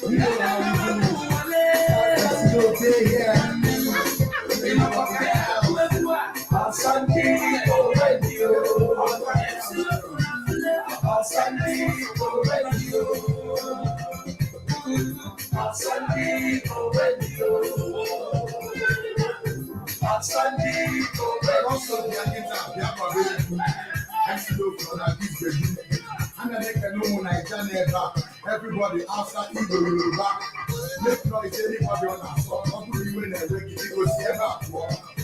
You know how we do. Let's go day here. Asante Radio. Asante Radio. Asante Radio. Asante Radio. Also, the agenda, the available. Everybody outside Igbo Yoruba, make noise anybody on our song. Not really when they wake it, go see about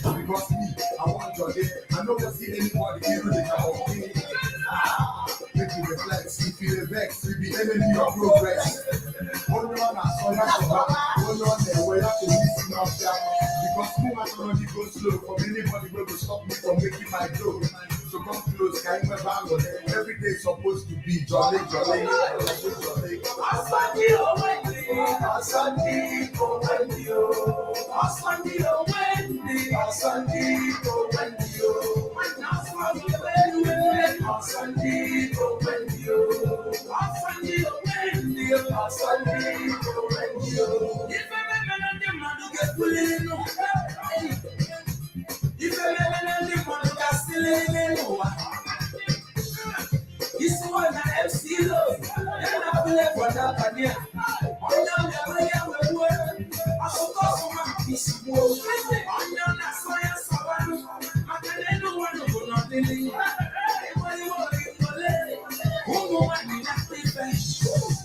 because me, I want your day. I don't see anybody even they can help me. Make you reflex, if you vex, we be enemy of progress. Only on our song, only on their way, have to listen up there. Because me, my technology go slow. From anybody will stop me from making my dough. So come close, can you remember? Every day supposed to be jolly, jolly, jolly. Asante Wendy, Asante Wendy, Asante Wendy, Asante Wendy, Asante Wendy, Asante Wendy. If I get pulling, if I this one MC Love, and I play for that idea. I should go for my piece of wood. I'm not a science of I can't want to go nothing. Everybody want to play. Who know I need that defense?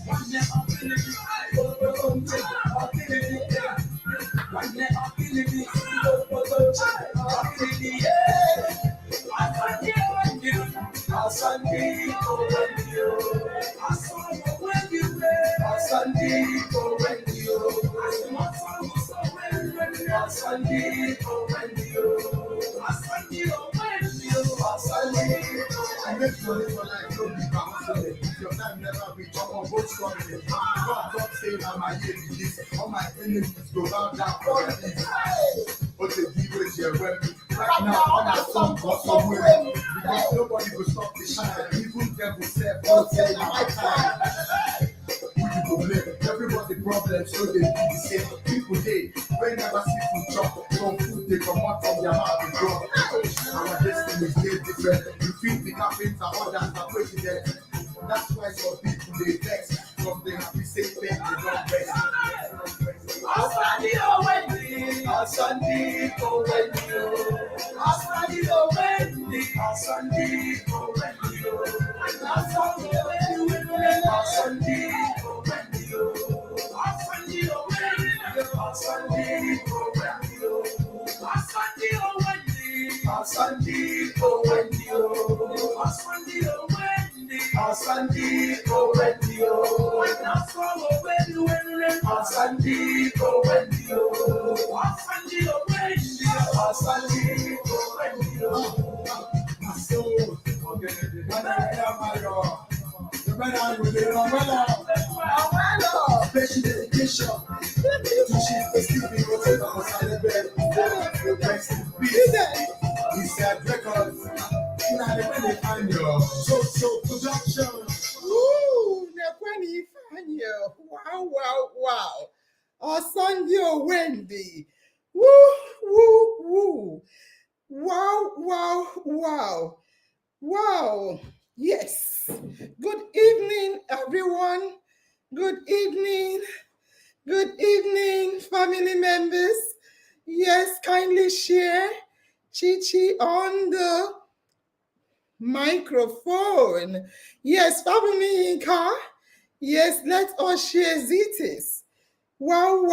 One day I'll kill it. One day I'll kill it. Asante Radio. Asante Radio. Asante Radio. I make money for life, don't be back. Your time never be talk on both stories. God say that my year is this. All my enemies go bow down for this. But the people is here when right now on that song got somewhere. Because nobody will stop the shine. Even devil said, don't say my time. Who you go blame? Everybody problems, so they be the same. People they never see food chop. Some food they come out from their mouth and drop. Our destiny is very different. You feel the carpenter, others are president. That's why some people they vex. From the happy same thing, they don't rest. Asante Wendy, Asante Wendy, Asante Wendy, Asante Wendy, Asante Special dedication to Chief Stephen He said records. So production. Ooh, Nekweni Fanyo. Wow. Asante Wendy. Woo. Wow. Yes. Good evening, everyone. Good evening, family members. Yes, kindly share Chichi on the microphone. Yes, family in car. Yes, let us share Zitis. Wow.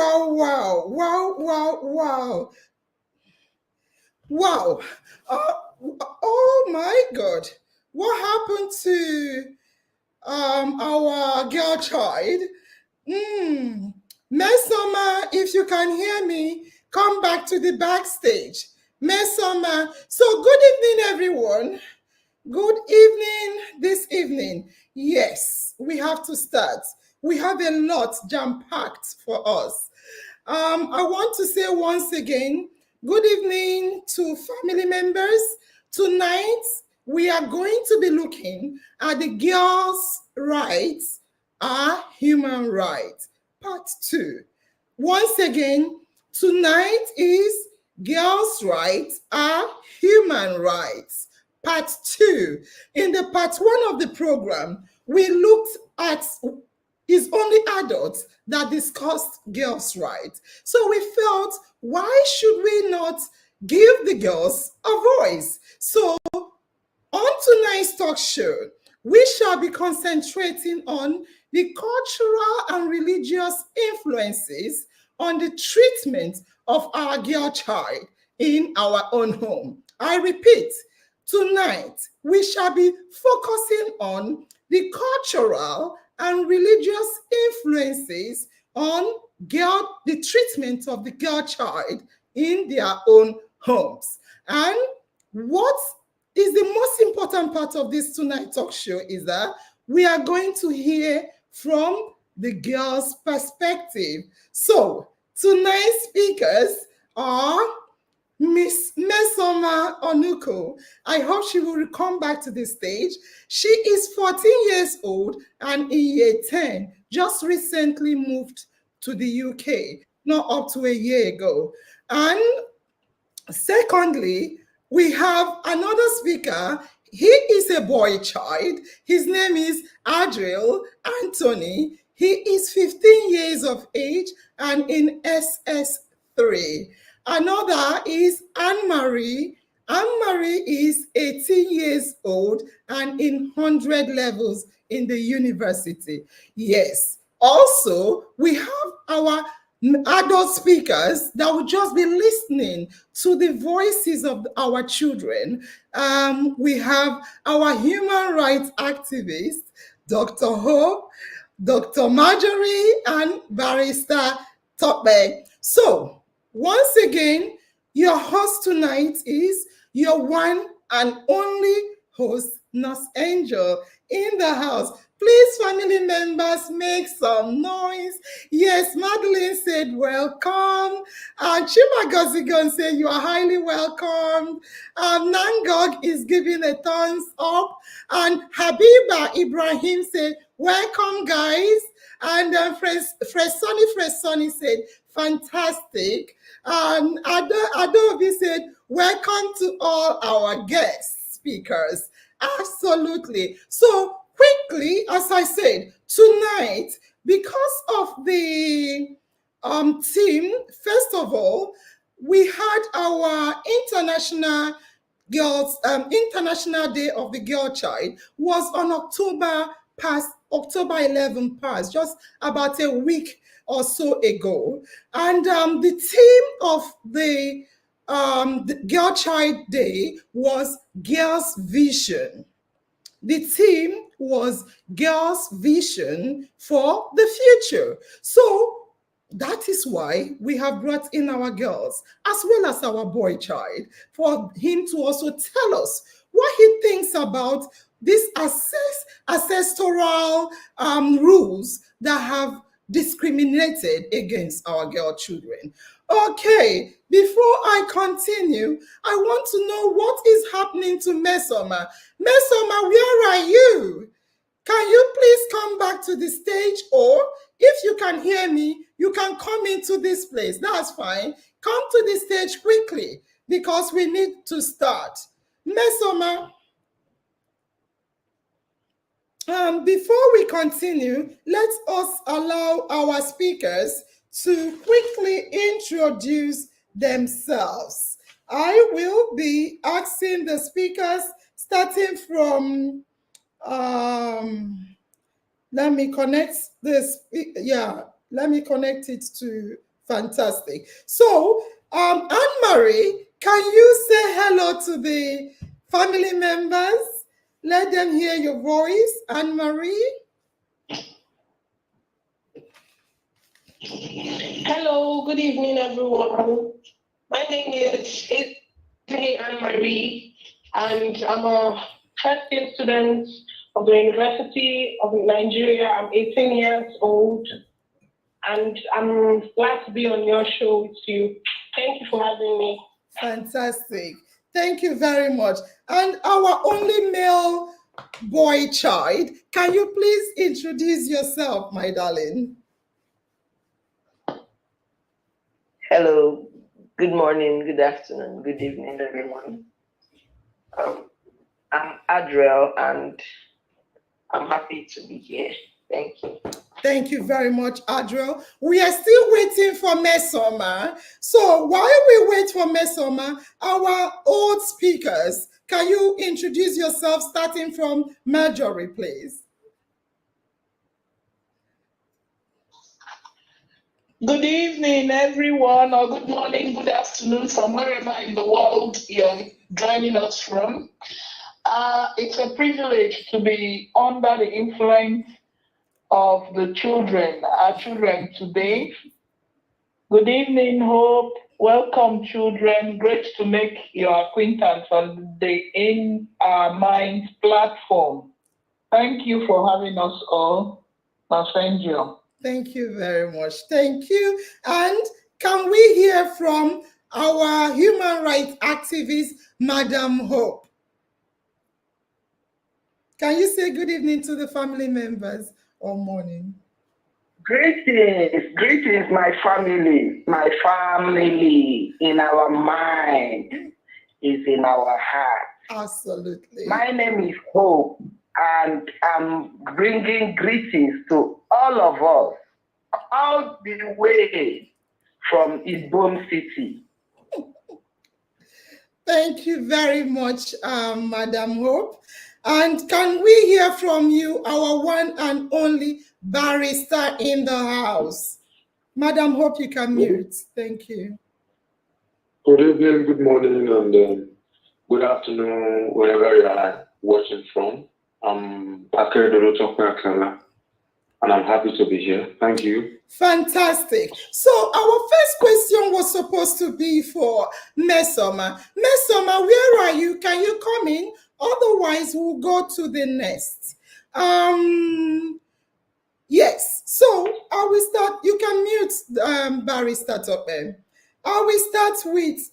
Oh my God. What happened to our girl child? Mesoma, if you can hear me, come back to the backstage. Mesoma. So good evening, everyone. Good evening this evening. Yes, we have to start. We have a lot jam-packed for us. I want to say once again, good evening to family members. Tonight, we are going to be looking at the girls' rights are human rights, Part 2. Once again, tonight is Girls' Rights Are Human Rights, Part 2. In the Part 1 of the program, we looked at it's only adults that discussed girls' rights. So we felt, why should we not give the girls a voice? So on tonight's talk show, we shall be concentrating on the cultural and religious influences on the treatment of our girl child in our own home. I repeat, tonight we shall be focusing on the cultural and religious influences on the treatment of the girl child in their own homes. And what is the most important part of this tonight talk show is that we are going to hear from the girl's perspective. So tonight's speakers are Miss Mmesoma Onuko. I hope she will come back to the stage. She is 14 years old and in year 10, just recently moved to the UK, not up to a year ago. And secondly, we have another speaker. He is a boy child. His name is Adriel Anthony. He is 15 years of age and in SS3. Another is Anne-Marie. Anne-Marie is 18 years old and in 100 levels in the university. Yes. Also, we have our adult speakers that will just be listening to the voices of our children. We have our human rights activist, Dr. Ho, Dr. Marjorie, and Barrister Tokbe. So, once again, your host tonight is your one and only host, Nurse Angel, in the house. Please, family members, make some noise. Yes, Madeline said welcome. Chima Gozigon said you are highly welcome. Nangog is giving a thumbs up. And Habiba Ibrahim said, welcome, guys. And Fresoni said, fantastic. Adobe said, welcome to all our guest speakers. Absolutely. So quickly, as I said, tonight, because of the theme, first of all, we had our International Day of the Girl Child was on October 11 past, just about a week or so ago. And the theme of the Girl Child Day was Girls' Vision. The theme was Girls' Vision for the Future. So that is why we have brought in our girls as well as our boy child for him to also tell us what he thinks about these ancestral rules that have discriminated against our girl children. Okay, before I continue, I want to know what is happening to Mmesoma. Mmesoma, where are you? Can you please come back to the stage, or if you can hear me, you can come into this place. That's fine. Come to the stage quickly because we need to start. Mmesoma. Before we continue, let us allow our speakers to quickly introduce themselves. I will be asking the speakers, starting from, let me connect this. Yeah, let me connect it to fantastic. So, Anne-Marie, can you say hello to the family members? Let them hear your voice, Anne-Marie. Hello, good evening, everyone. My name is Anne-Marie, and I'm a first-year student of the University of Nigeria. I'm 18 years old, and I'm glad to be on your show with you. Thank you for having me. Fantastic. Thank you very much. And our only male boy child, can you please introduce yourself, my darling? Hello, good morning, good afternoon, good evening, everyone. I'm Adriel and I'm happy to be here. Thank you. Thank you very much, Adriel. We are still waiting for Mesoma. So while we wait for Mesoma, our old speakers, can you introduce yourself starting from Marjorie, please? Good evening, everyone, or good morning, good afternoon, from wherever in the world you're joining us from. It's a privilege to be under the influence of the children, our children today. Good evening, Hope. Welcome, children. Great to make your acquaintance on the In Our Minds platform. Thank you for having us all. Thank you. Thank you very much. Thank you. And can we hear from our human rights activist, Madam Hope? Can you say good evening to the family members or morning? Greetings, my family. My family in our mind is in our heart. Absolutely. My name is Hope, and I'm bringing greetings to all of us, all the way from Ibom City. Thank you very much, Madam Hope. And can we hear from you, our one and only barrister in the house? Madam Hope, you can mute. Thank you. Good evening, good morning, and good afternoon, wherever you are watching from. I'm Akere Akala, and I'm happy to be here. Thank you. Fantastic. So our first question was supposed to be for Mesoma. Mesoma, where are you? Can you come in? Otherwise, we'll go to the next. Yes. So I will start. You can mute Barrister Tope. I will start with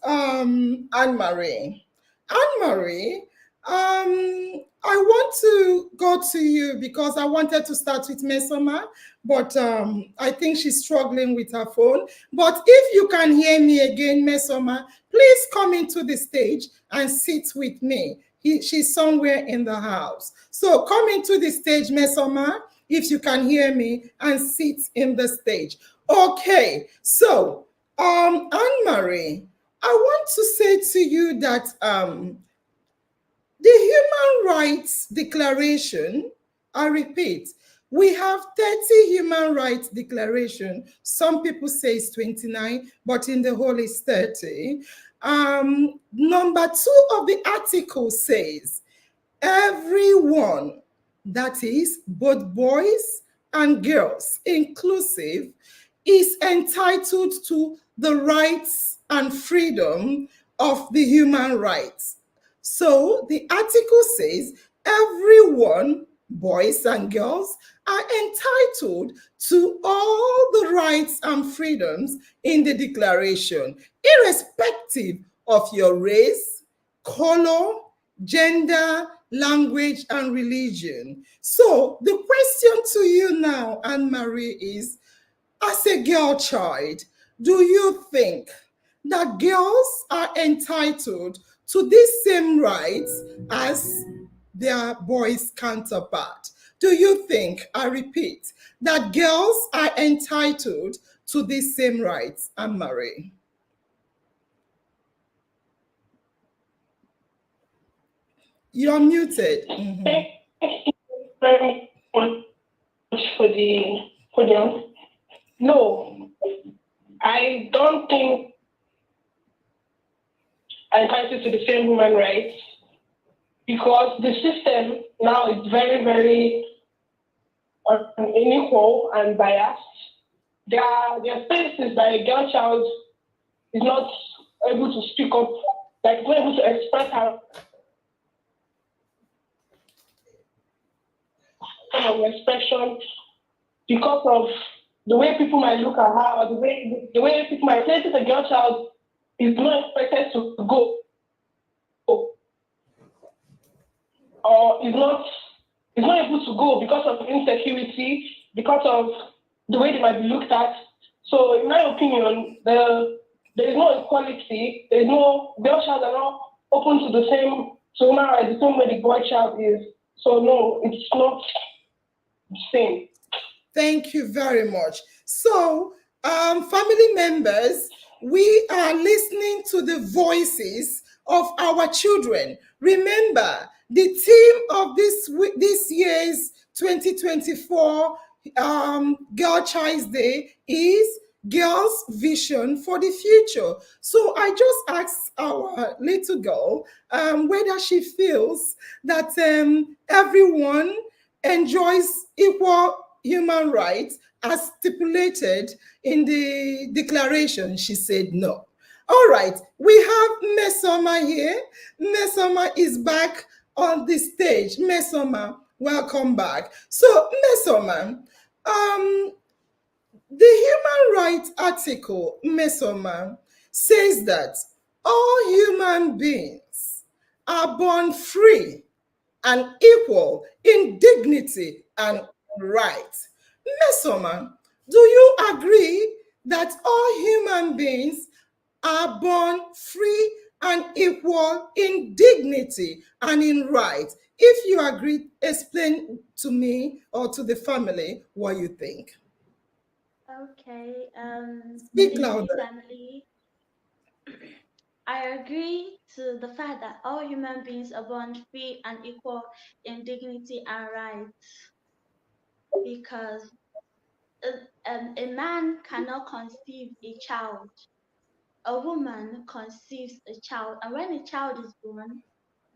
Anne-Marie. Anne-Marie, I want to go to you because I wanted to start with Mesoma, but I think she's struggling with her phone. But if you can hear me again, Mesoma, please come into the stage and sit with me. She's somewhere in the house. So come into the stage, Mesoma, if you can hear me, and sit in the stage. Okay, so Anne-Marie, I want to say to you that the Human Rights Declaration, I repeat, we have 30 Human Rights Declaration. Some people say it's 29, but in the whole it's 30. Number 2 of the article says, everyone, that is both boys and girls, inclusive, is entitled to the rights and freedom of the human rights. So the article says everyone, boys and girls, are entitled to all the rights and freedoms in the declaration, irrespective of your race, color, gender, language, and religion. So the question to you now, Anne-Marie, is, as a girl child, do you think that girls are entitled to these same rights as their boys' counterpart? Do you think, I repeat, that girls are entitled to these same rights, Anne-Marie? You're muted. Mm-hmm. Thank you very much for the no, I don't think I'm entitled to the same human rights because the system now is very, very unequal and biased. There are spaces that a girl child is not able to speak up, like not able to express her kind of expression because of the way people might look at her, or the way people might say that a girl child is not expected to go, or is not able to go because of insecurity, because of the way they might be looked at. So in my opinion, the there's no equality. There's no girl child are not open to the same to human rights the same way the boy child is. So no, it's not the same. Thank you very much. So, family members, we are listening to the voices of our children. Remember, the theme of this year's 2024 Girl Child's Day is Girls' Vision for the Future. So I just asked our little girl whether she feels that everyone enjoys equal human rights as stipulated in the declaration. She said no. All right, we have Mesoma here. Mesoma is back on the stage. Mesoma, welcome back. So, Mesoma, um, the human rights article, Mesoma, says that all human beings are born free and equal in dignity and rights. Mesoma, do you agree that all human beings are born free and equal in dignity and in rights? If you agree, explain to me or to the family what you think. Okay, Speak good evening, louder. family. I agree to the fact that all human beings are born free and equal in dignity and rights because a man cannot conceive a child. A woman conceives a child, and when a child is born,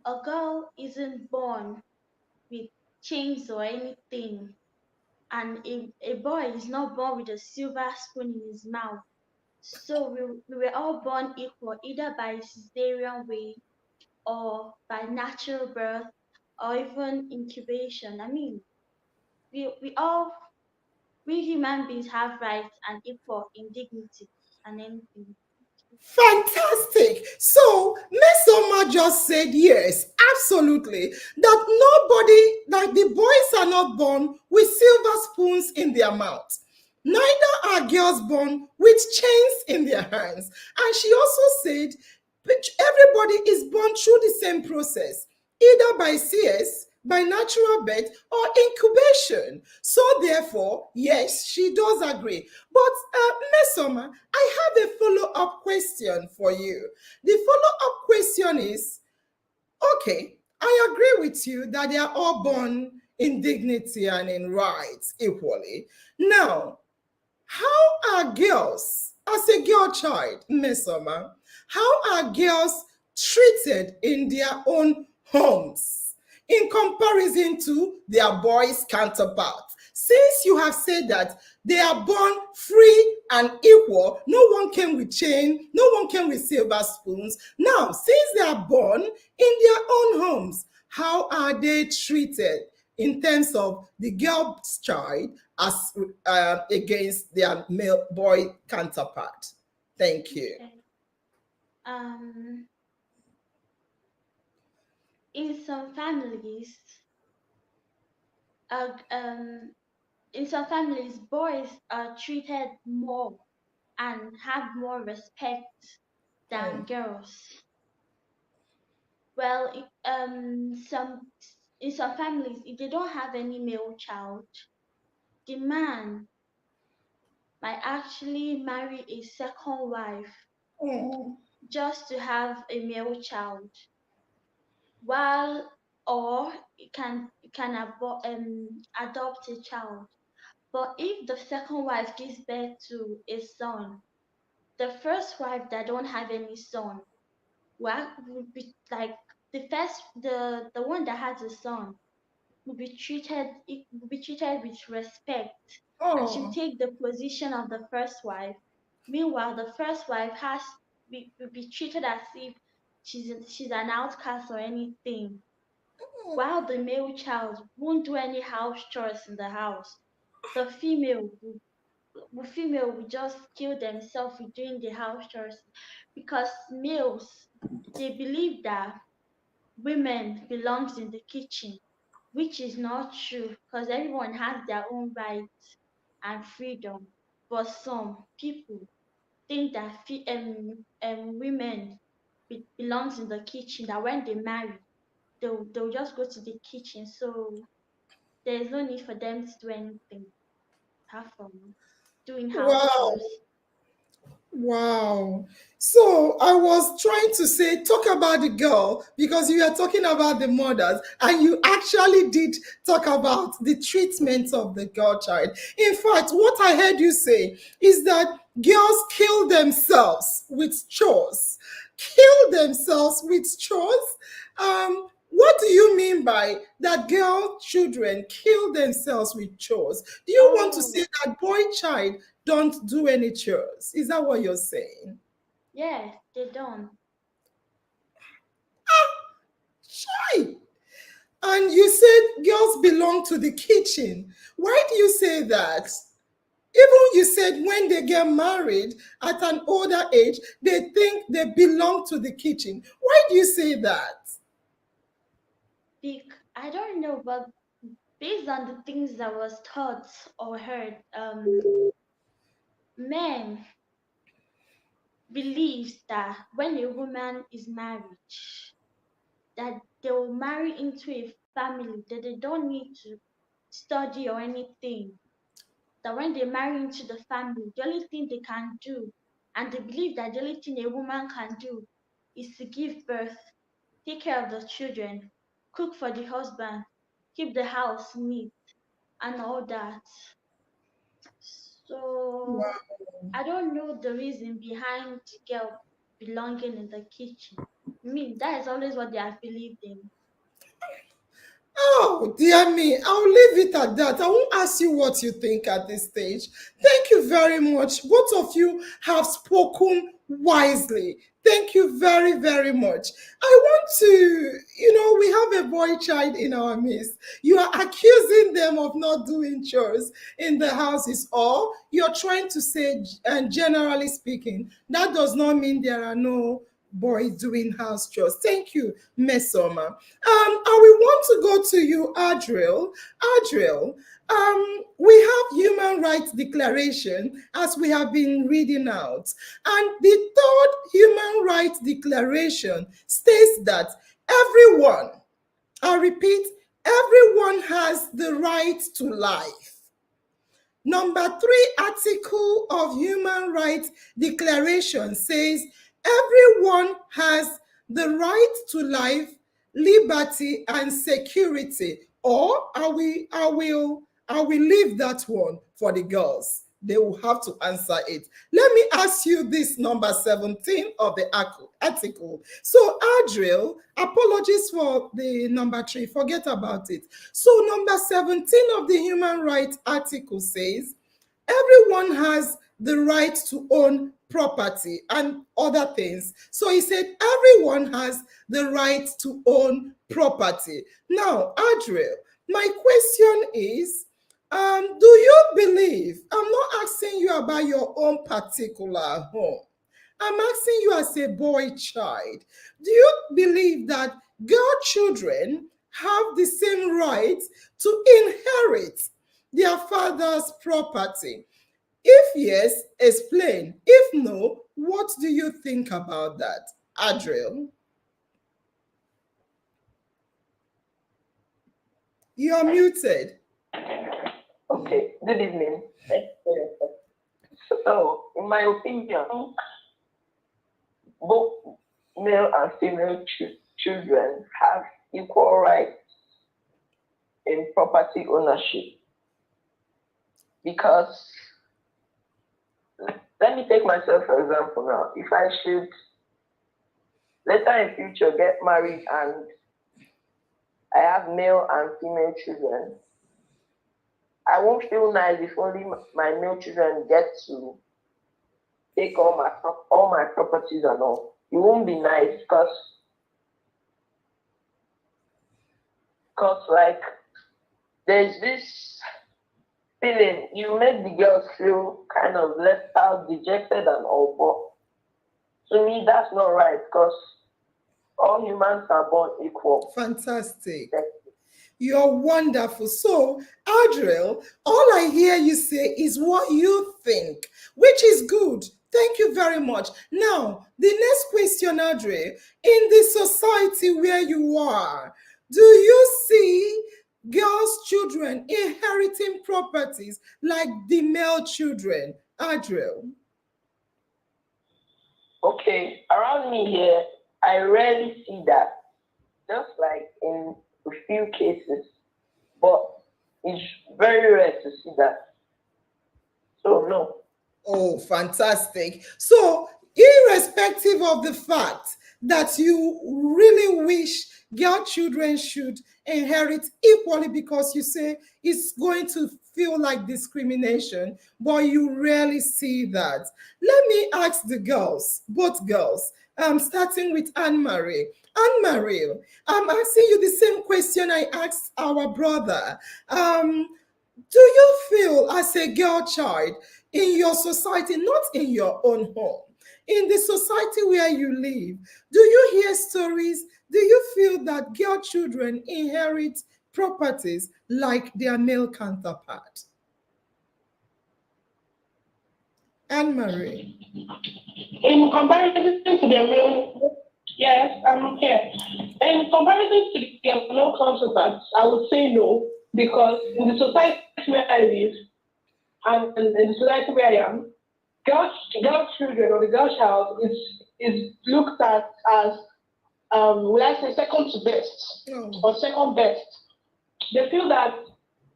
a girl isn't born with chains or anything, and a boy is not born with a silver spoon in his mouth. So we were all born equal, either by cesarean way or by natural birth or even incubation. I mean, we human beings have rights and equal in dignity and anything. Fantastic. So, Mesoma just said yes, absolutely. That nobody, that the boys are not born with silver spoons in their mouth. Neither are girls born with chains in their hands. And she also said everybody is born through the same process, either by CS, by natural birth, or incubation. So, therefore, yes, she does agree. But, Mesoma, I have a follow up question for you. The follow up question is okay, I agree with you that they are all born in dignity and in rights equally. Now, how are girls, as a girl child, Mesoma, how are girls treated in their own homes in comparison to their boys' counterparts? Since you have said that they are born free and equal, no one came with chain, no one came with silver spoons. Now, since they are born in their own homes, how are they treated in terms of the girl's child as against their male boy counterpart? Thank you. Okay. In some families, uh, um, boys are treated more and have more respect than girls. Well, in some families, if they don't have any male child, the man might actually marry a second wife Oh. just to have a male child, while or adopt a child. But if the second wife gives birth to a son, the first wife that don't have any son would be like the one that has a son will be treated with respect, and she'll Oh. take the position of the first wife. Meanwhile, the first wife will be treated as if she's an outcast or anything. While the male child won't do any house chores in the house, the female will just kill themselves with doing the house chores, because males, they believe that women belongs in the kitchen, which is not true, because everyone has their own rights and freedom. But some people, think that women belongs in the kitchen, that when they marry, they'll just go to the kitchen. So there's no need for them to do anything apart from doing house Wow. chores. Wow. So I was trying to say, talk about the girl because you are talking about the mothers, and you actually did talk about the treatment of the girl child. In fact, what I heard you say is that girls kill themselves with chores. Kill themselves with chores. What do you mean by that girl children kill themselves with chores? Do you want to Oh, say that boy child don't do any chores? Is that what you're saying? yes, they don't. Chai. And you said girls belong to the kitchen. Why do you say that? Even you said when they get married at an older age, they think they belong to the kitchen. Why do you say that? I don't know, but based on the things that was taught or heard, men believes that when a woman is married, that they will marry into a family, that they don't need to study or anything. That when they marry into the family, the only thing they can do, and they believe that the only thing a woman can do is to give birth, take care of the children, cook for the husband, keep the house neat, and all that. So I don't know the reason behind the girl belonging in the kitchen. I mean, that is always what they have believed in. Oh, dear me. I'll leave it at that. I won't ask you what you think at this stage. Thank you very much. Both of you have spoken wisely. Thank you very, very much. I want to, we have a boy child in our midst. You are accusing them of not doing chores in the houses, or you're trying to say, and generally speaking, that does not mean there are no boys doing house chores. Thank you, Mesoma. And we want to go to you, Adriel. Adriel, we have Human Rights Declaration as we have been reading out. And the third Human Rights Declaration states that everyone, I repeat, everyone has the right to life. Number 3 article of Human Rights Declaration says everyone has the right to life, liberty, and security. Or I will leave that one for the girls. They will have to answer it. Let me ask you this, number 17 of the article. So, Adriel, apologies for the number 3, forget about it. So, number 17 of the Human Rights article says everyone has the right to own property and other things. So he said everyone has the right to own property. Now, Adriel, my question is, do you believe, I'm not asking you about your own particular home, I'm asking you as a boy child, do you believe that girl children have the same right to inherit their father's property? If yes, explain. If no, what do you think about that, Adriel? You are muted. Okay, good evening. So, in my opinion, both male and female children have equal rights in property ownership. Because, let me take myself for example now. If I should later in future get married and I have male and female children, I won't feel nice if only my male children get to take all my properties and all. It won't be nice because like there's this feeling you make the girls feel kind of left out, dejected and all. But to me, that's not right because all humans are born equal. Fantastic. You're wonderful. So, Adriel, all I hear you say is what you think, which is good. Thank you very much. Now, the next question, Audrey. In the society where you are, do you see girls' children inheriting properties like the male children? Adriel. Okay, around me here, I rarely see that. Just like in a few cases, but it's very rare to see that. So no. Oh, fantastic. So, irrespective of the fact that you really wish girl children should inherit equally because you say it's going to feel like discrimination, but you rarely see that. Let me ask the girls, both girls, starting with Anne-Marie. Anne-Marie, I'm asking you the same question I asked our brother. Do you feel as a girl child in your society, not in your own home, in the society where you live, do you hear stories? Do you feel that girl children inherit properties like their male counterpart? Anne-Marie. In comparison to their male, yes, I'm here. In comparison to their male counterparts, I would say no, because in the society where I live and in the society where I am, girl children or the girl child is looked at as will I say second to best or second best. They feel that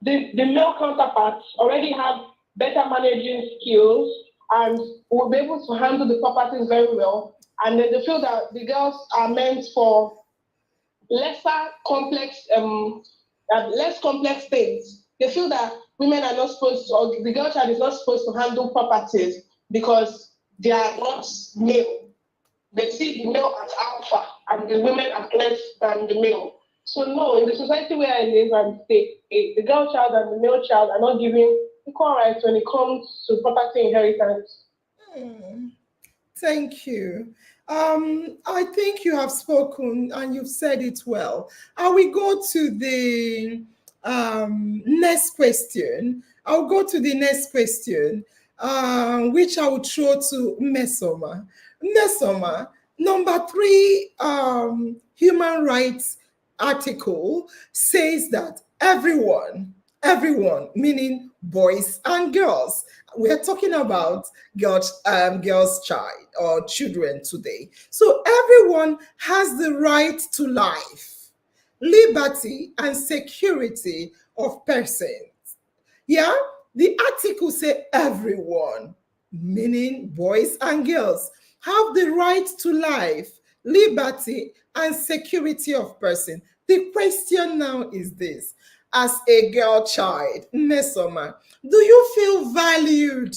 the male counterparts already have better managing skills and will be able to handle the properties very well. And then they feel that the girls are meant for lesser complex, less complex things. They feel that women are not supposed to, or the girl child is not supposed to handle properties because they are not male. They see the male as alpha and the women as less than the male. So no, in the society where I live and stay, the girl child and the male child are not given equal rights when it comes to property inheritance. Thank you. I think you have spoken and you've said it well. I will go to the next question. I'll go to the next question, which I will throw to Mesoma. Mesoma, number 3 human rights article says that everyone, meaning boys and girls, we're talking about girls' child or children today. So everyone has the right to life, liberty, and security of persons. Yeah, the article says everyone, meaning boys and girls, have the right to life, liberty, and security of person. The question now is this: as a girl child, Mesoma, do you feel valued,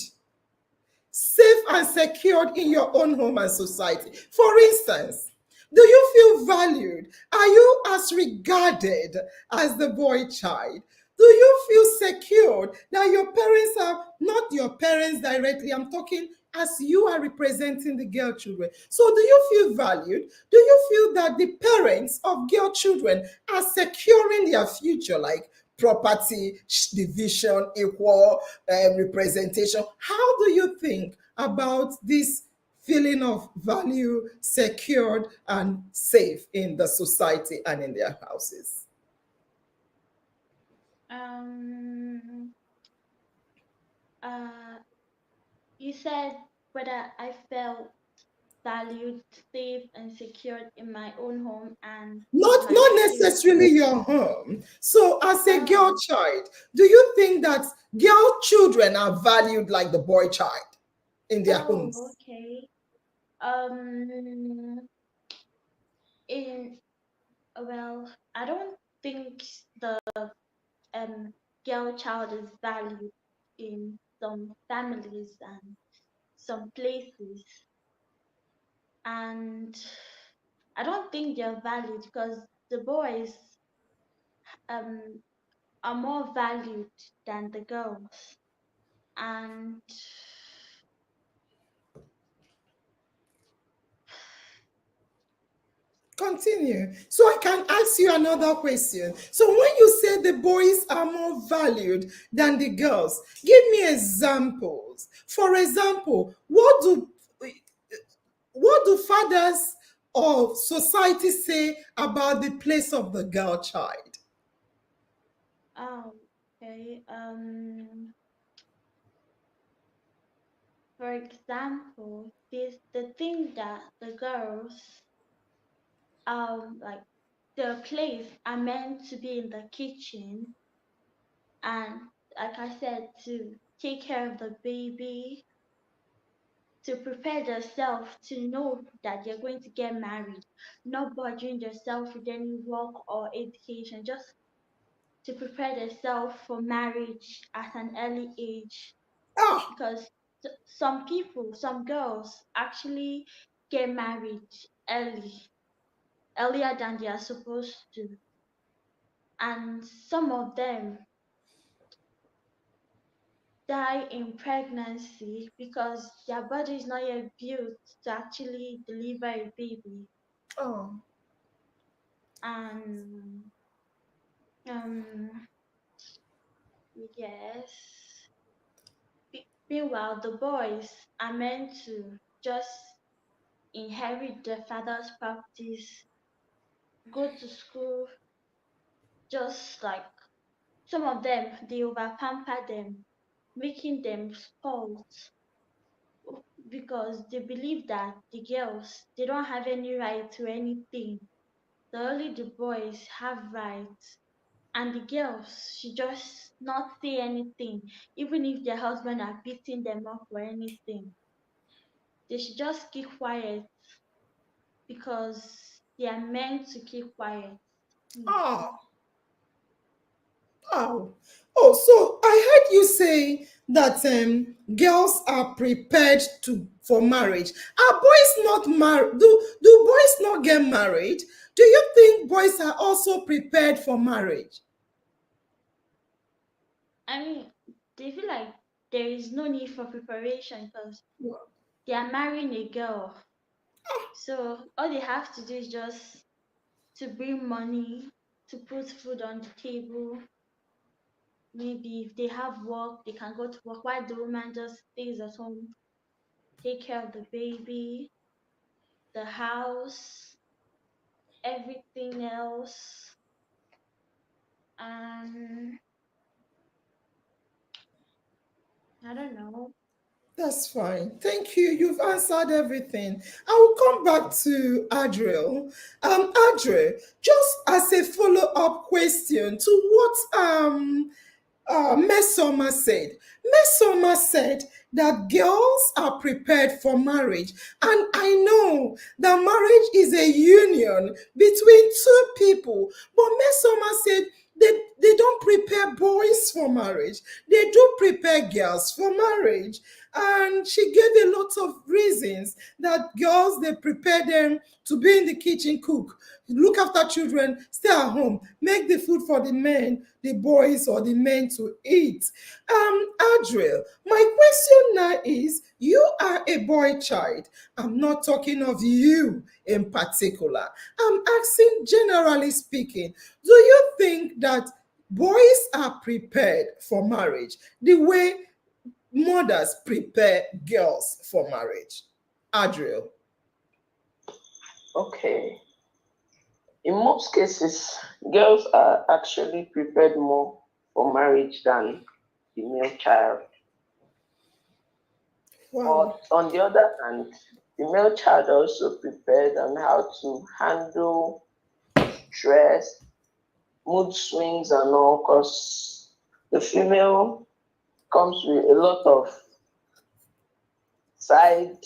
safe, and secured in your own home and society? For instance, do you feel valued? Are you as regarded as the boy child? Do you feel secured that your parents are not your parents directly? I'm talking as you are representing the girl children. So do you feel valued? Do you feel that the parents of girl children are securing their future, like property division, equal representation? How do you think about this feeling of value, secured, and safe in the society and in their houses? You said whether I felt valued, safe, and secured in my own home and not necessarily your home. So as a girl child, do you think that girl children are valued like the boy child in their homes? Okay. Well, I don't think the girl child is valued in some families and some places, and I don't think they're valued because the boys are more valued than the girls. And Continue. So I can ask you another question. So when you say the boys are more valued than the girls, give me examples. For example, what do what do fathers of society say about the place of the girl child? Okay. For example, this the thing that the girls like the place are meant to be in the kitchen, and like I said, to take care of the baby, to prepare themselves to know that they're going to get married, not burdening themselves with any work or education, just to prepare themselves for marriage at an early age. Ah, Because some people, some girls actually get married earlier than they are supposed to. And some of them die in pregnancy because their body is not yet built to actually deliver a baby. oh, And um, yes. Meanwhile, the boys are meant to just inherit their father's practice, go to school, just like some of them, they over pamper them, making them spoiled because they believe that the girls, they don't have any right to anything. Only the boys have rights. And the girls should just not say anything, even if their husband are beating them up or anything. They should just keep quiet because they are meant to keep quiet. oh, oh. Oh, so I heard you say that girls are prepared for marriage. Are boys not married? Do boys not get married? Do you think boys are also prepared for marriage? I mean, they feel like there is no need for preparation because they are marrying a girl. So all they have to do is just to bring money, to put food on the table. Maybe if they have work, they can go to work while the woman just stays at home, take care of the baby, the house, everything else. Um, I don't know. That's fine. Thank you. You've answered everything. I will come back to Adriel. Adriel, just as a follow-up question to what Mesoma said. Mesoma said that girls are prepared for marriage. And I know that marriage is a union between two people. But Mesoma said they don't prepare boys for marriage. They do prepare girls for marriage. And she gave a lot of reasons that girls, they prepare them to be in the kitchen, cook, look after children, stay at home, make the food for the men, the boys or the men to eat. Adriel, my question now is, you are a boy child. I'm not talking of you in particular. I'm asking generally speaking, do you think that boys are prepared for marriage the way mothers prepare girls for marriage? Adriel. Okay. In most cases, girls are actually prepared more for marriage than the male child. Wow. But on the other hand, the male child also prepared on how to handle stress, mood swings, and all, because the female comes with a lot of side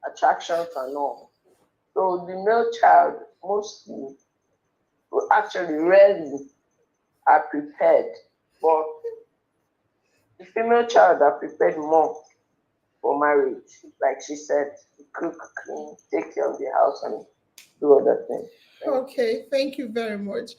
attractions and all. So the male child mostly, actually rarely, are prepared, but the female child are prepared more for marriage. Like she said, cook, clean, take care of the house, and do other things. Okay, thank you very much.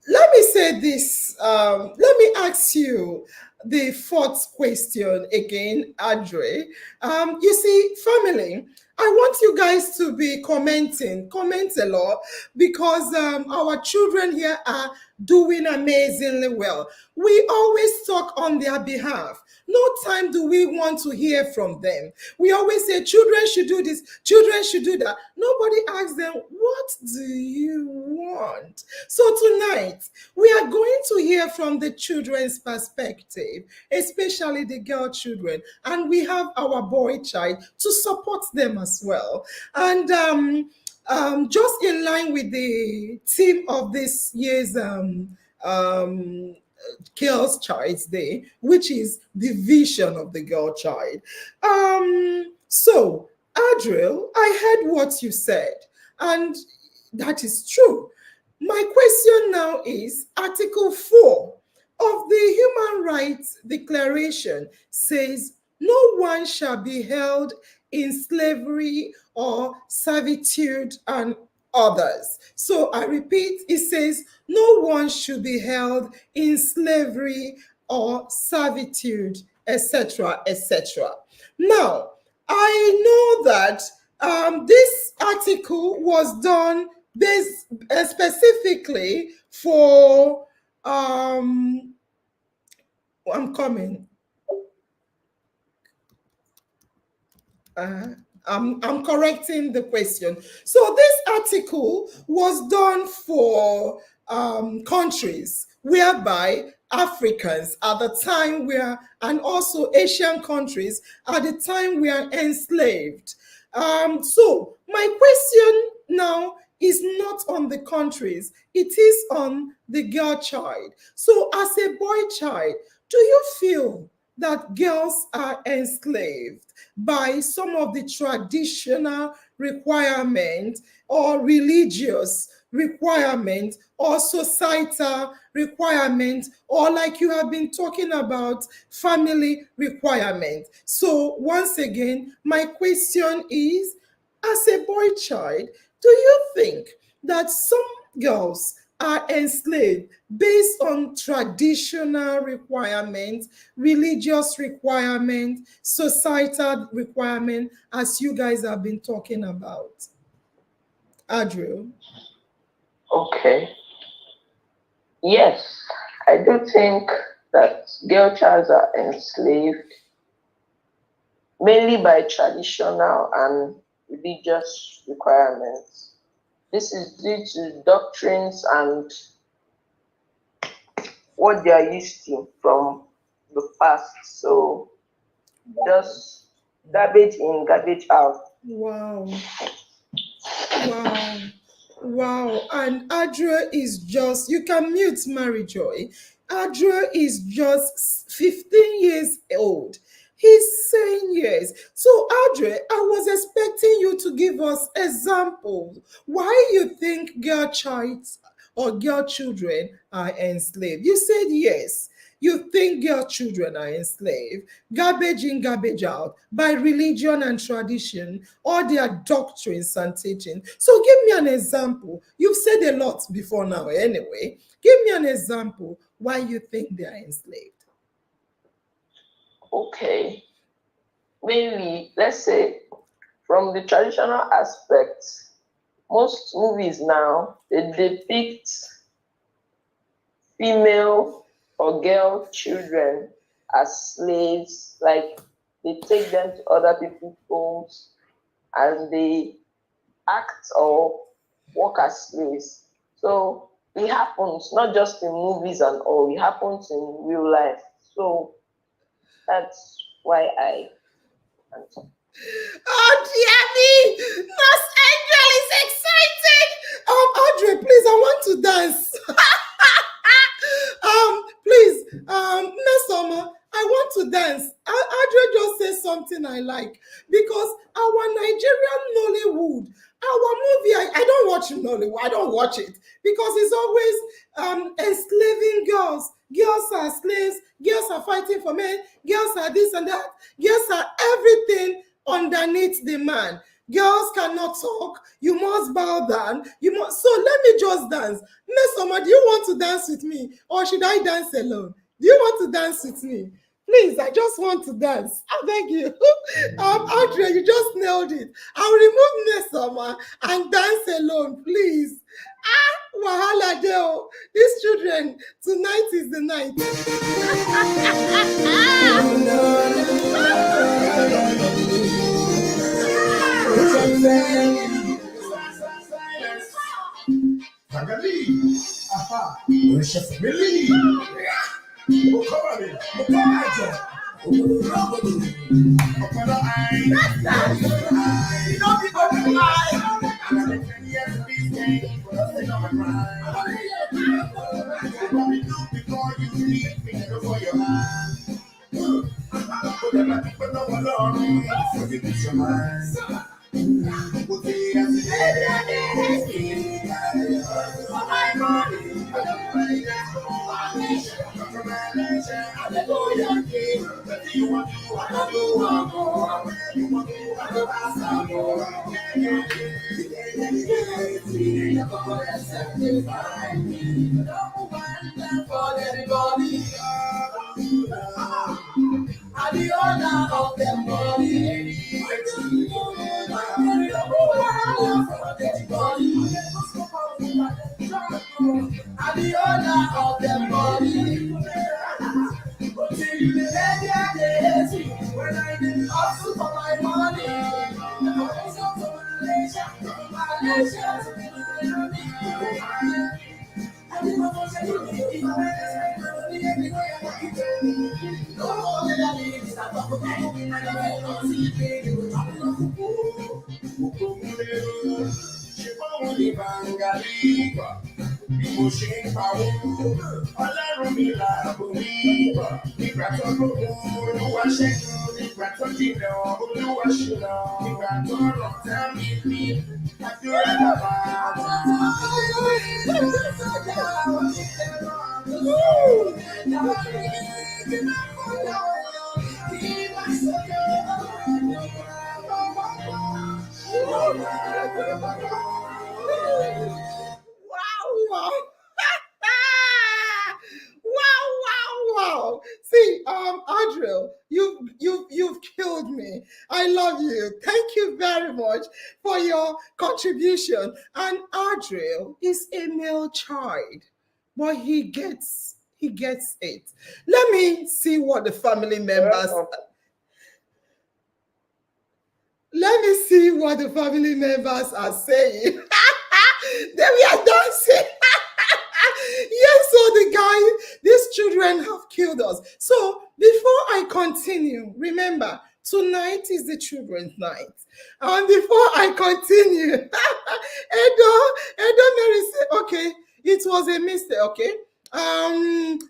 Let me say this. Let me ask you the fourth question again, Adre. You see, family, I want you guys to be commenting. Comment a lot because our children here are doing amazingly well. We always talk on their behalf. No time do we want to hear from them. We always say children should do this, children should do that. Nobody asks them, what do you want? So tonight, we are going to hear from the children's perspective, especially the girl children. And we have our boy child to support them as well. And just in line with the theme of this year's Girls Child's Day, which is the vision of the girl child. So, Adriel, I heard what you said, and that is true. My question now is Article 4 of the Human Rights Declaration says no one shall be held in slavery or servitude and others. So I repeat, it says no one should be held in slavery or servitude, etc., etc. Now, I know that this article was done specifically for I'm coming. I'm correcting the question. So this article was done for countries whereby Africans at the time were, and also Asian countries at the time were enslaved. So my question now is not on the countries, it is on the girl child. So as a boy child, do you feel that girls are enslaved by some of the traditional requirements or religious requirements or societal requirements, or like you have been talking about, family requirements? So once again, my question is, as a boy child, do you think that some girls are enslaved based on traditional requirements, religious requirements, societal requirements, as you guys have been talking about? Adriel? Okay. Yes, I do think that girl childs are enslaved mainly by traditional and religious requirements. This is due to doctrines and what they are used to from the past. So just garbage in, garbage out. Wow. Wow. Wow. And Adriel is just, you can mute Mary Joy. Adriel is just 15 years old. He's saying yes. So, Adriel, I was expecting you to give us examples why you think girl childs or girl children are enslaved. You said yes. You think girl children are enslaved, garbage in, garbage out, by religion and tradition, or their doctrines and teaching. So give me an example. You've said a lot before now anyway. Give me an example why you think they are enslaved. Okay. Mainly, let's say, from the traditional aspects, most movies now, they depict female or girl children as slaves, like they take them to other people's homes and they act or work as slaves. So it happens not just in movies and all, it happens in real life. So that's why I answer. Oh, dear me! Nurse Angel is excited! Audrey, please, I want to dance. Please, Miss Summer, I want to dance. Audrey just said something I like, because our Nigerian Nollywood, our movie, I don't watch Nollywood, I don't watch it, because it's always enslaving girls. Girls are slaves, girls are fighting for men, girls are this and that, girls are everything underneath the man. Girls cannot talk, you must bow down, you must. So let me just dance. Miss Summer, do you want to dance with me, or should I dance alone? Do you want to dance with me? Please, I just want to dance. I beg you. Audrey, you just nailed it. I'll remove Nesoma and dance alone, please. Wahala Deo. These children, tonight is the night. Aha, worship me. Mukobani, Mukomajo. Opera eye. Don't be open eye. And I'm 10 years of this game, but I say I'm right. What we do before you leave me, before your hand. Put them at the bottom of the line, so you get your mind. Put the answer for my money. You want to do, I do want more. You want to, I do ask more. For everybody, I'm the owner of the money. I'm the owner of the money. When I did hustle for my money, bí mo ṣe ń pawó ọlọ́run mi làbò mi nígbà tó lókun olúwa ṣẹ́gun nígbà tó jìnnà olúwa ṣìnà nígbà tó rọ̀ tá mi ní àdúrà bàbá Wow. Wow. See, Adriel, you've killed me. I love you. Thank you very much for your contribution. And Adriel is a male child, but he gets it. Let me see what the family members. Let me see what the family members are saying. Then we are dancing. Yes, so these children have killed us. So before I continue, remember, tonight is the children's night. And before I continue, Edo Mary said, okay, it was a mistake, okay?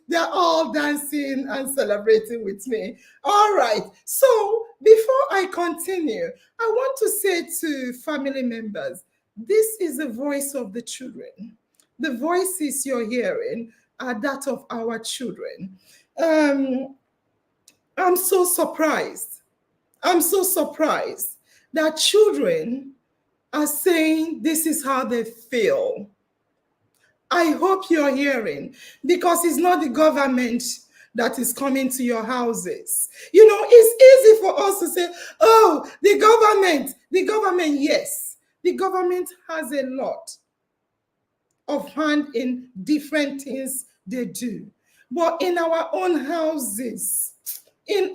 They're all dancing and celebrating with me. All right. So before I continue, I want to say to family members, this is the voice of the children. The voices you're hearing are that of our children. I'm so surprised. That children are saying this is how they feel. I hope you're hearing, because it's not the government that is coming to your houses. You know, it's easy for us to say, oh, the government, yes. The government has a lot of hand in different things they do. But in our own houses, these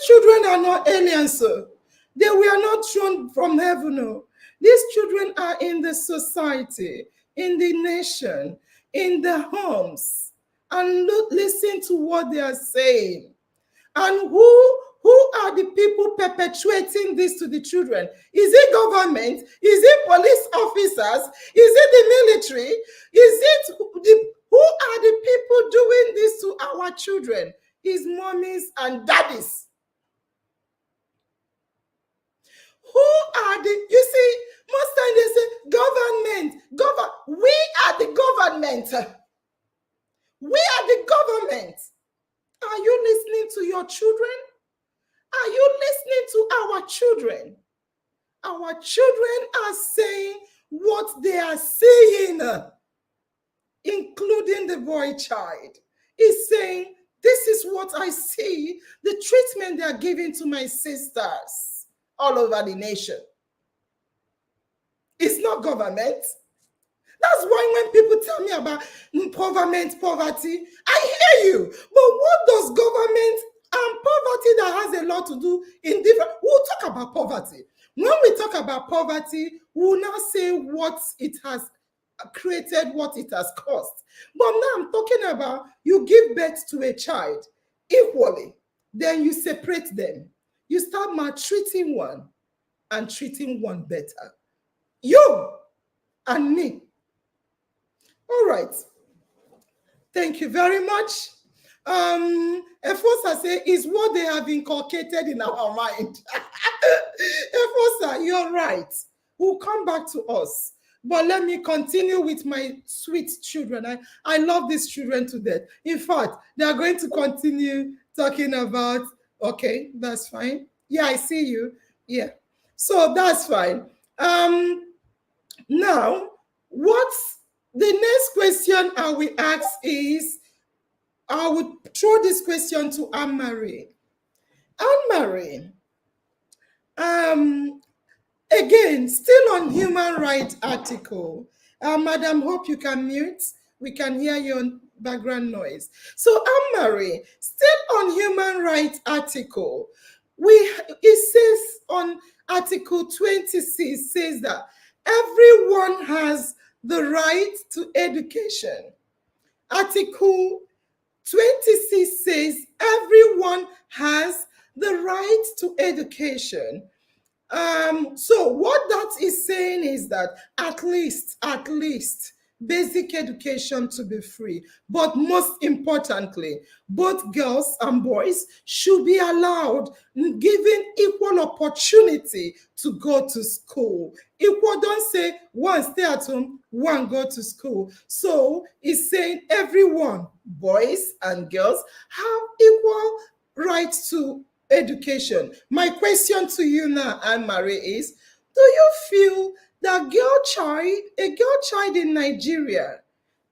children are not aliens, sir. They were not thrown from heaven. No. These children are in the society, in the nation, in the homes, and listen to what they are saying. And who are the people perpetuating this to the children? Is it government? Is it police officers? Is it the military? Who are the people doing this to our children? Is mommies and daddies. You see, most times they say government. We are the government. We are the government. Are you listening to your children? Are you listening to our children? Our children are saying what they are saying, including the boy child. Is saying This is what I see, the treatment they are giving to my sisters all over the nation. It's not government. That's why when people tell me about poverty, I hear you. But what does government and poverty that has a lot to do in different, we'll talk about poverty. When we talk about poverty, we'll now say what it has created, what it has caused. But now I'm talking about you give birth to a child equally, then you separate them. You start maltreating one and treating one better. You and me. All right. Thank you very much. Efosa say is what they have inculcated in our mind. Efosa, you're right. We'll come back to us. But let me continue with my sweet children. I love these children to death. In fact, they are going to continue talking about, okay, that's fine. Yeah, I see you. Yeah. So that's fine. Now, what's the next question I will ask is, I would throw this question to Anne-Marie. Anne-Marie, again, still on human rights article. Madam, hope you can mute. We can hear your background noise. So Anne-Marie, still on human rights article, it says on Article 26 says that everyone has the right to education. Article 26 says everyone has the right to education. So what that is saying is that at least basic education to be free, but most importantly, both girls and boys should be allowed, given equal opportunity to go to school. Equal, don't say one stay at home, one go to school. So it's saying everyone, boys and girls, have equal rights to education. My question to you now, Anne-Marie, is, do you feel that a girl child in Nigeria,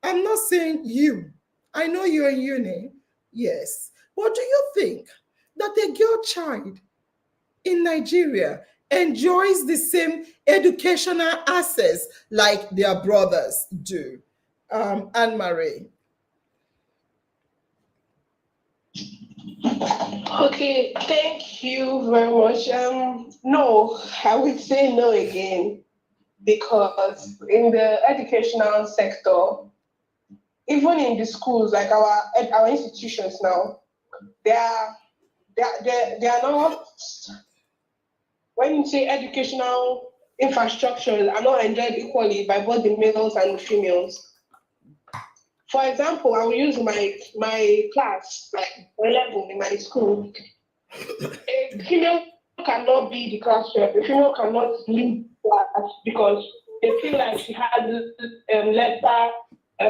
I'm not saying you, I know you're in uni, yes, but do you think that a girl child in Nigeria enjoys the same educational access like their brothers do? Anne-Marie. Okay, thank you very much. No, I would say no again, because in the educational sector, even in the schools, like our institutions now, they are not, when you say educational infrastructure, are not enjoyed equally by both the males and the females. For example, I will use my class, like level in my school. A female cannot be the class rep. A female cannot lead class because they feel like she has lesser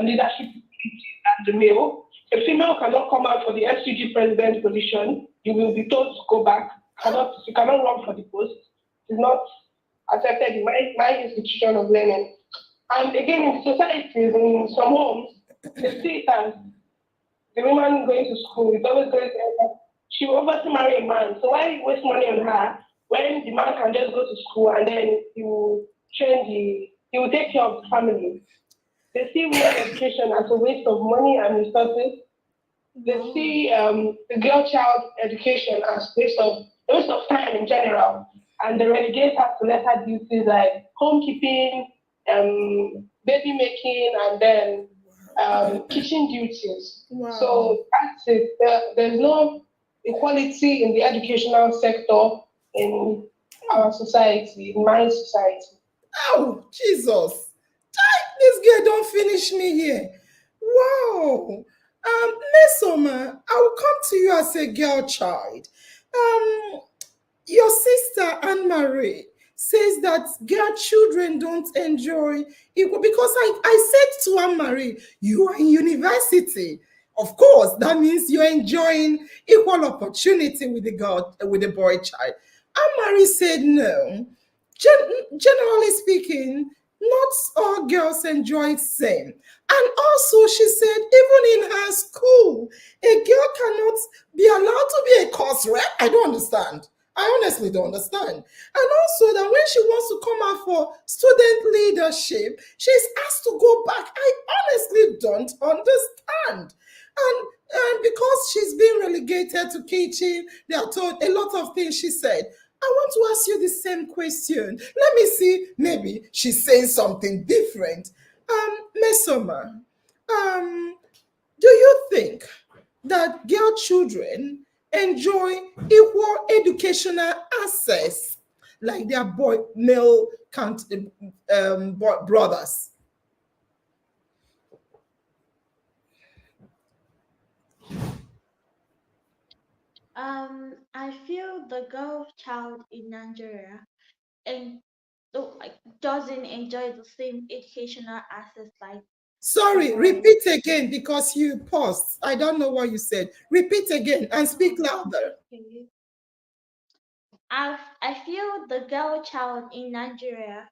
leadership than the male. A female cannot come out for the FCG president position. You will be told to go back. You cannot run for the post. It's not accepted in my institution of learning. And again, in societies, in some homes, they see it as the woman going to school is always going to, she will obviously marry a man. So why waste money on her when the man can just go to school and then he will he will take care of the family? They see women education as a waste of money and resources. They see the girl child education as a waste of time in general. And they relegate her to lesser duties like homekeeping, baby making, and then kitchen duties. Wow. So that's it. There's no equality in the educational sector in our society, in my society. Oh, Jesus. This girl don't finish me here. Wow. Mesoma, I will come to you as a girl child. Your sister Anne-Marie says that girl children don't enjoy equal, because I said to Anne-Marie, you are in university. Of course, that means you're enjoying equal opportunity with the boy child. Anne-Marie said no. Generally speaking, Not all girls enjoy same. And also, she said, even in her school, a girl cannot be allowed to be a course rep. I don't understand. I honestly don't understand. And also that when she wants to come out for student leadership, she's asked to go back. I honestly don't understand. And because she's been relegated to kitchen, they are told a lot of things she said. I want to ask you the same question. Let me see. Maybe she's saying something different. Mesoma, do you think that girl children enjoy equal educational access like their boy male count brothers? I feel the girl child in Nigeria and like doesn't enjoy the same educational access like the Sorry, boys. repeat again because you paused. I don't know what you said. Repeat again and speak louder. Okay. I feel the girl child in Nigeria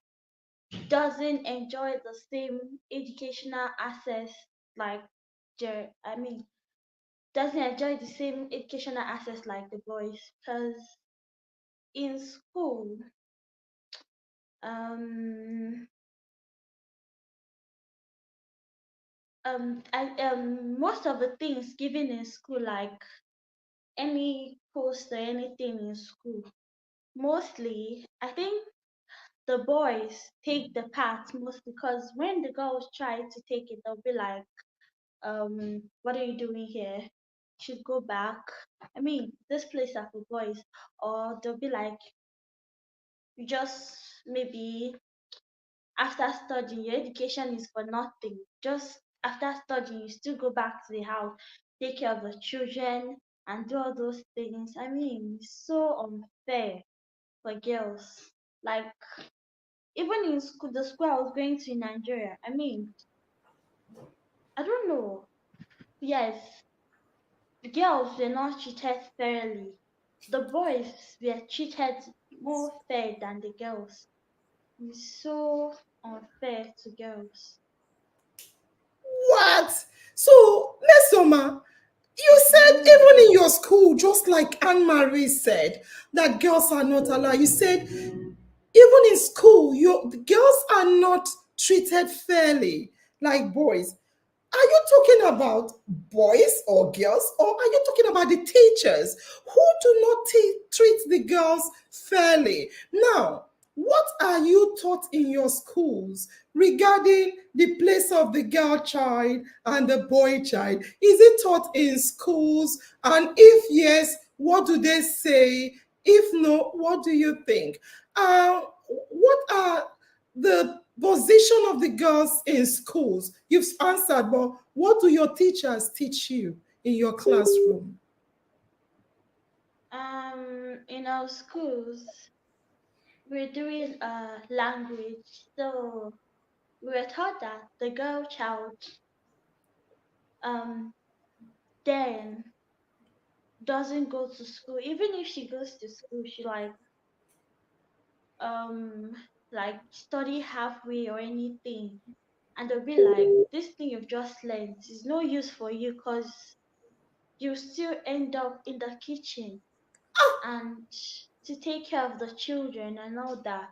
doesn't enjoy the same educational access like I mean doesn't enjoy the same educational access like the boys because in school um most of the things given in school like any post or anything in school mostly I think the boys take the part most because when the girls try to take it they'll be like what are you doing here? You should go back. I mean, this place are for boys. Or they'll be like, you just maybe after studying, your education is for nothing. Just after studying, you still go back to the house, take care of the children, and do all those things. I mean, it's so unfair for girls. Like, even in school, the school I was going to in Nigeria, I mean, I don't know. Yes, the girls were not treated fairly. The boys were treated more fair than the girls. It's so unfair to girls. What? So, Mesoma, you said Mm. even in your school, just like Anne Marie said, that girls are not allowed. You said even in school, the girls are not treated fairly like boys. Are you talking about boys or girls, or are you talking about the teachers who do not treat the girls fairly? Now, what are you taught in your schools regarding the place of the girl child and the boy child? Is it taught in schools? And if yes, what do they say? If no, what do you think? What are the position of the girls in schools? You've answered, but what do your teachers teach you in your classroom? In our schools, we're doing language. So we were taught that the girl child um then doesn't go to school. Even if she goes to school, she um like study halfway or anything. And they'll be like, this thing you've just learned is no use for you because you still end up in the kitchen and to take care of the children and all that.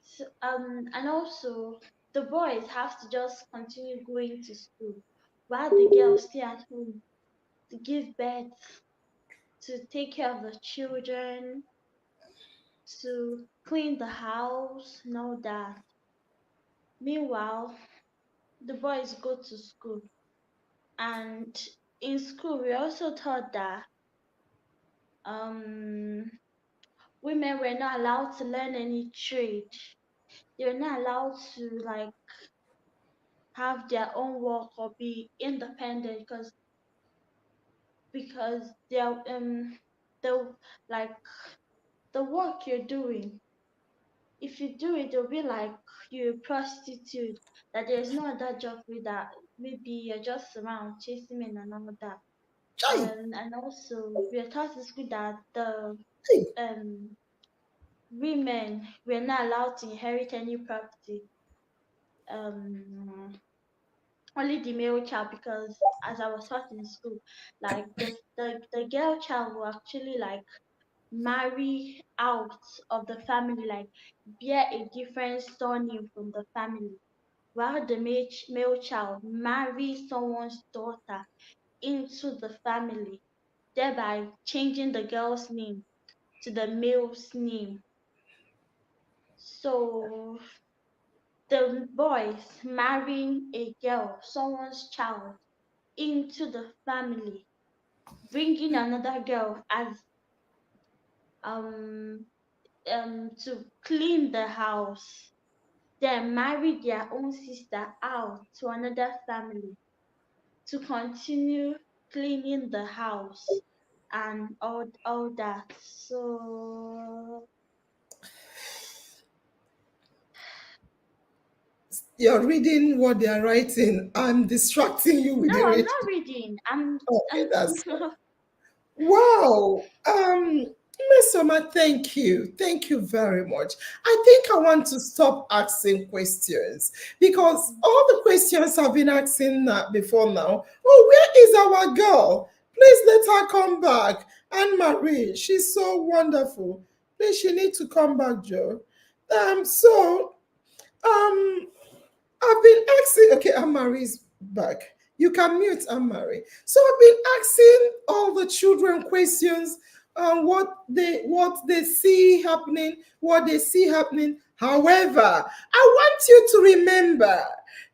So, and also the boys have to just continue going to school while the girls stay at home to give birth, to take care of the children, to clean the house and all that. Meanwhile, the boys go to school. And in school, we also taught that um, women were not allowed to learn any trade. They were not allowed to have their own work or be independent because they're the like the work you're doing. If you do it, it'll be like you're a prostitute. That there's no other job with that. Maybe you're just around chasing men and all that. Chai, And also we are taught in school that the hey, um women were not allowed to inherit any property. only the male child, because as I was taught in school, like the girl child will actually like marry out of the family, like bear a different surname from the family, while the male child marries someone's daughter into the family, thereby changing the girl's name to the male's name. So the boys marrying a girl, someone's child, into the family, bringing another girl as um to clean the house, then marry their own sister out to another family to continue cleaning the house and all that. So You're reading what they are writing. I'm distracting you with no, the I'm reading. not reading. I'm Okay, I'm that's wow. Miss Summer, thank you. Thank you very much. I think I want to stop asking questions because all the questions I've been asking before now. Oh, where is our girl? Please let her come back. Anne Marie, she's so wonderful. Please, she needs to come back, Joe. So I've been asking, okay, Anne-Marie's back. You can mute Anne-Marie. So I've been asking all the children questions on what they see happening, what they see happening. However, I want you to remember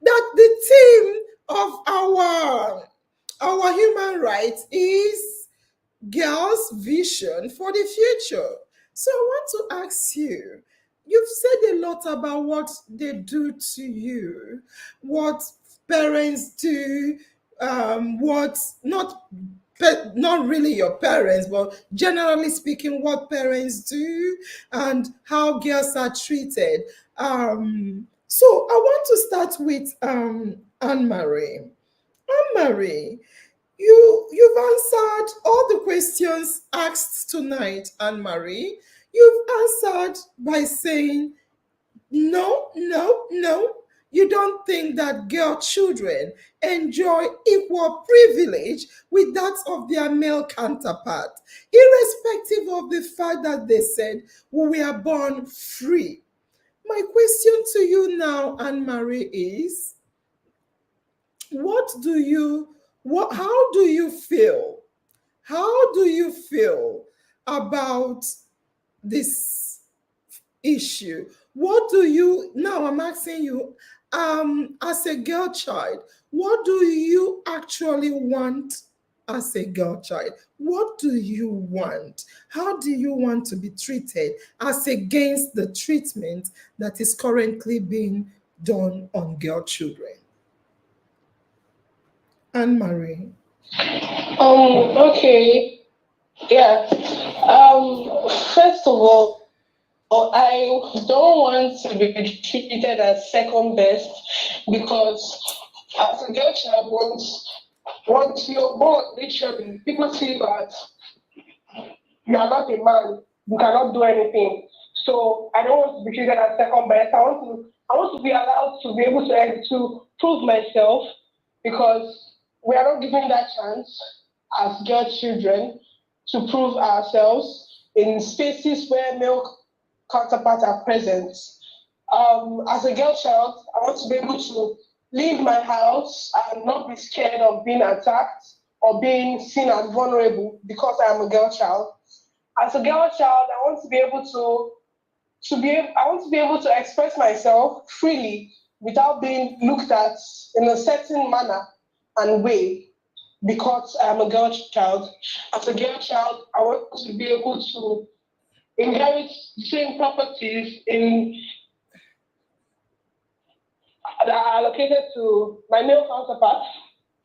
that the theme of our human rights is girls' vision for the future. So I want to ask you, you've said a lot about what they do to you, what parents do, what not really your parents, but generally speaking, what parents do and how girls are treated. So I want to start with Anne Marie. Anne Marie, you've answered all the questions asked tonight, Anne Marie. You've answered by saying no, no, no. You don't think that girl children enjoy equal privilege with that of their male counterpart, irrespective of the fact that they said we are born free. My question to you now, Anne Marie, is how do you feel? How do you feel about this issue? What do you now? I'm asking you, as a girl child, what do you actually want as a girl child? What do you want? How do you want to be treated as against the treatment that is currently being done on girl children? Anne Marie. Okay. Yeah. First of all, I don't want to be treated as second best because as a girl child, once you're born, literally, people see that you are not a man, you cannot do anything. So I don't want to be treated as second best. I want to be allowed to be able to prove myself because we are not given that chance as girl children to prove ourselves in spaces where male counterparts are present. As a girl child, I want to be able to leave my house and not be scared of being attacked or being seen as vulnerable because I am a girl child. As a girl child, I want to be able I want to be able to express myself freely without being looked at in a certain manner and way because I'm a girl child. As a girl child, I want to be able to inherit the same properties that are allocated to my male counterparts.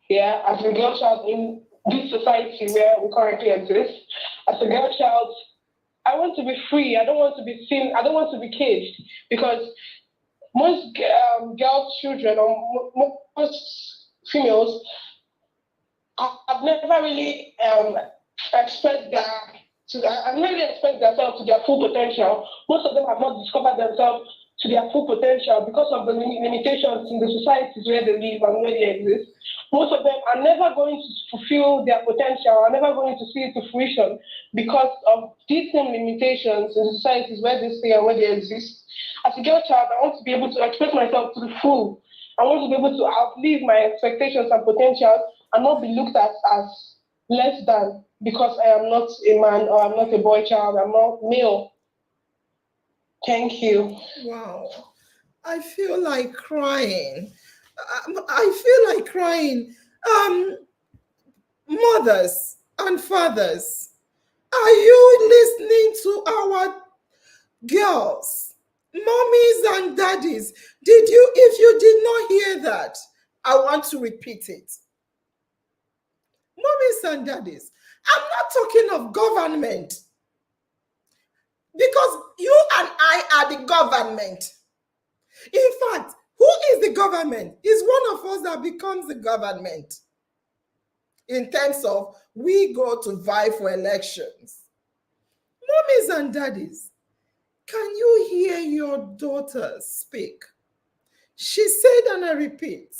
Yeah, as a girl child in this society where we currently exist. As a girl child, I want to be free. I don't want to be seen. I don't want to be caged because most girl children or most females have never really expressed I've never really expressed themselves to their full potential. Most of them have not discovered themselves to their full potential because of the limitations in the societies where they live and where they exist. Most of them are never going to fulfill their potential, are never going to see it to fruition because of these same limitations in the societies where they stay and where they exist. As a girl child, I want to be able to express myself to the full. I want to be able to outlive my expectations and potential and not be looked at as less than because I am not a man or I'm not a boy child, I'm not male. Thank you. Wow. I feel like crying. I feel like crying. Mothers and fathers, are you listening to our girls? Mommies and daddies, if you did not hear that, I want to repeat it. Mommies and daddies, I'm not talking of government, because you and I are the government. In fact, who is the government? Is one of us that becomes the government in terms of we go to vie for elections. Mommies and daddies, can you hear your daughter speak? She said, and I repeat,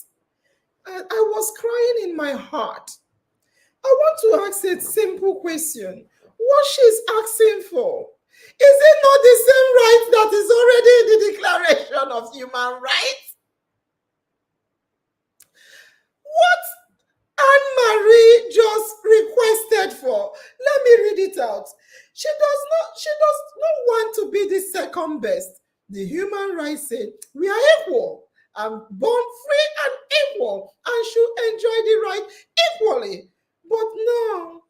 I was crying in my heart. I want to ask a simple question. What she's asking for, is it not the same right that is already in the Declaration of Human Rights? What Anne-Marie just requested for, let me read it out. She does not want to be the second best. The human rights say we are equal and born free and equal and should enjoy the right equally. But no,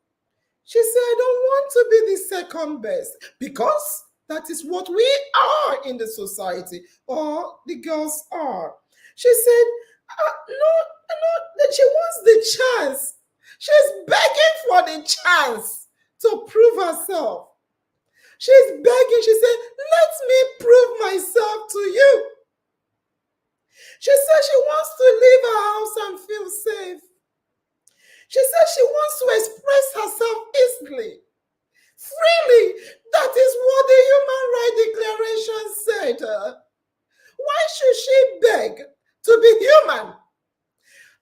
she said, I don't want to be the second best because that is what we are in the society, or the girls are. She said, no, she wants the chance. She's begging for the chance to prove herself. She's begging. She said, let me prove myself to you. She said she wants to leave her house and feel safe. She said she wants to express herself easily, freely. That is what the Human Rights Declaration said. Why should she beg to be human?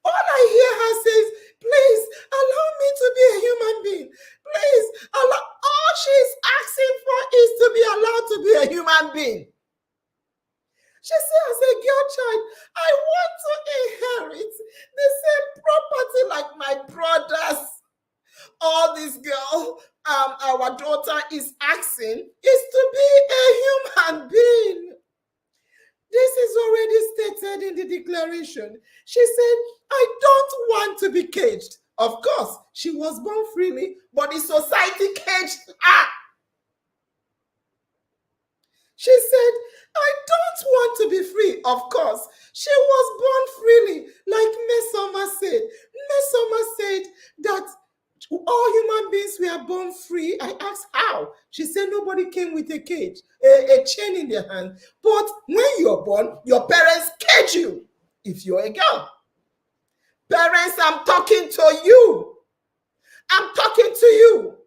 All I hear her say is, please allow me to be a human being. Please allow. All she's asking for is to be allowed to be a human being. She said, as a girl child, I want to inherit the same property like my brothers. All this girl, our daughter is asking is to be a human being. This is already stated in the declaration. She said, I don't want to be caged. Of course, she was born freely, but the society caged her. She said, I don't want to be free. Of course, she was born freely, like Mesoma said. Mesoma said that all human beings were born free. I asked how. She said nobody came with a cage, a chain in their hand. But when you're born, your parents cage you. If you're a girl, parents, I'm talking to you. I'm talking to you.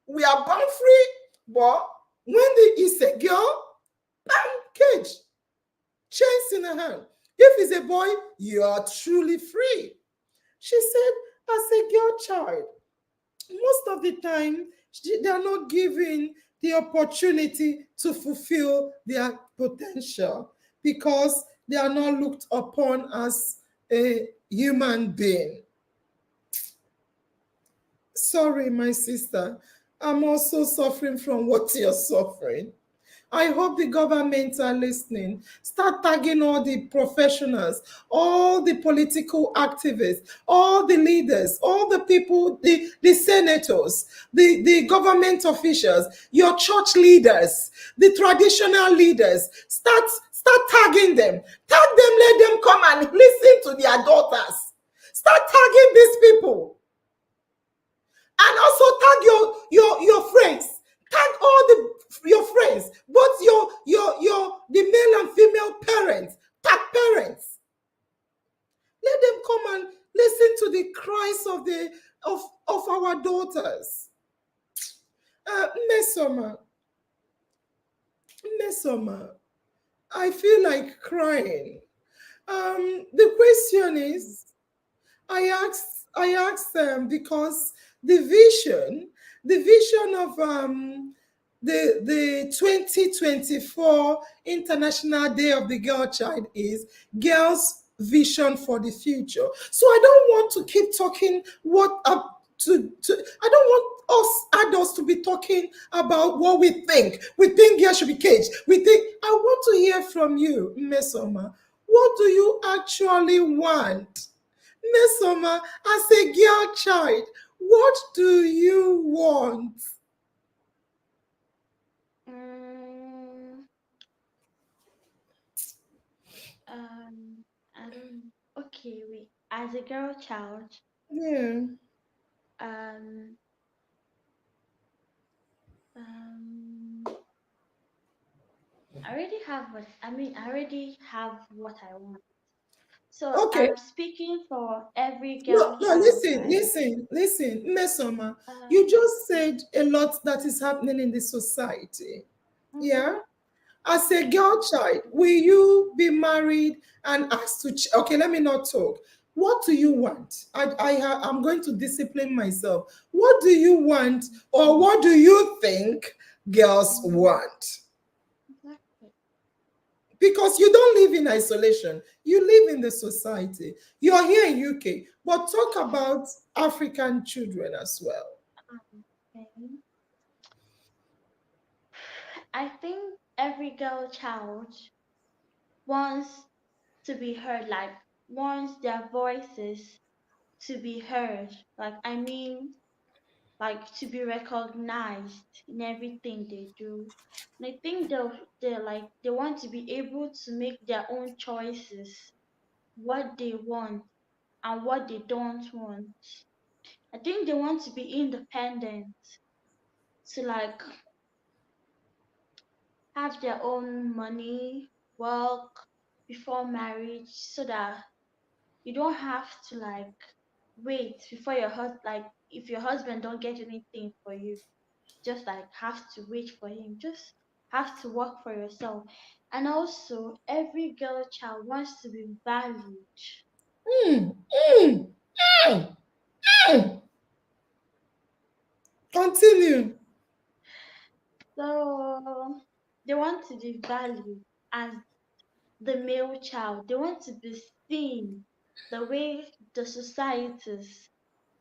We are born free, but when it's a girl, bam, cage, chains in her hand. If it's a boy, you are truly free. She said, as a girl child, most of the time, they are not given the opportunity to fulfill their potential because they are not looked upon as a human being. Sorry, my sister. I'm also suffering from what you're suffering. I hope the government are listening. Start tagging all the professionals, all the political activists, all the leaders, all the people, the senators, the government officials, your church leaders, the traditional leaders. Start tagging them. Tag them, let them come and listen to their daughters. Start tagging these people. And also tag your friends. Tag all your friends, both the male and female parents. Tag parents. Let them come and listen to the cries of our daughters. Mesoma, I feel like crying. The question is, I asked them because the vision of the 2024 International Day of the Girl Child is girls' vision for the future. So I don't want to keep talking what up to I don't want us adults to be talking about what we think. We think girls should be caged. We think I want to hear from you, Mesoma. What do you actually want? Mesoma, as a girl child, what do you want? Mm, I don't know. Okay, wait. As a girl child, Yeah. um, um, I already have what I want. So Okay. I'm speaking for every No, girl no, child, listen, right? listen, listen, Mesoma. You Um, just said a lot that is happening in the society. mhm, Yeah. As a okay. girl child, will you be married and asked to? Okay, let me not talk. What do you want? I'm going to discipline myself. What do you want, or what do you think girls Mhm, want? exactly. Because you don't live in isolation, you live in the society. You're here in UK, but talk about African children as well. Okay. I think every girl child wants to be heard, like wants their voices to be heard. Like I mean, like to be recognized in everything they do. And I think they want to be able to make their own choices, what they want and what they don't want. I think they want to be independent, to like have their own money, work before marriage, so that you don't have to like wait before your husband, like if your husband don't get anything for you, just like have to wait for him, just have to work for yourself. And also every girl child wants to be valued. Mm, mm, mm, mm. Continue. So they want to be valued as the male child. They want to be seen the way the societies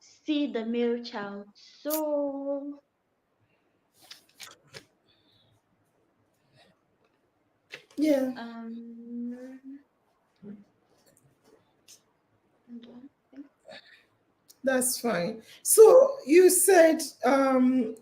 see the male child. So Yeah. um hold on. That's fine. So you said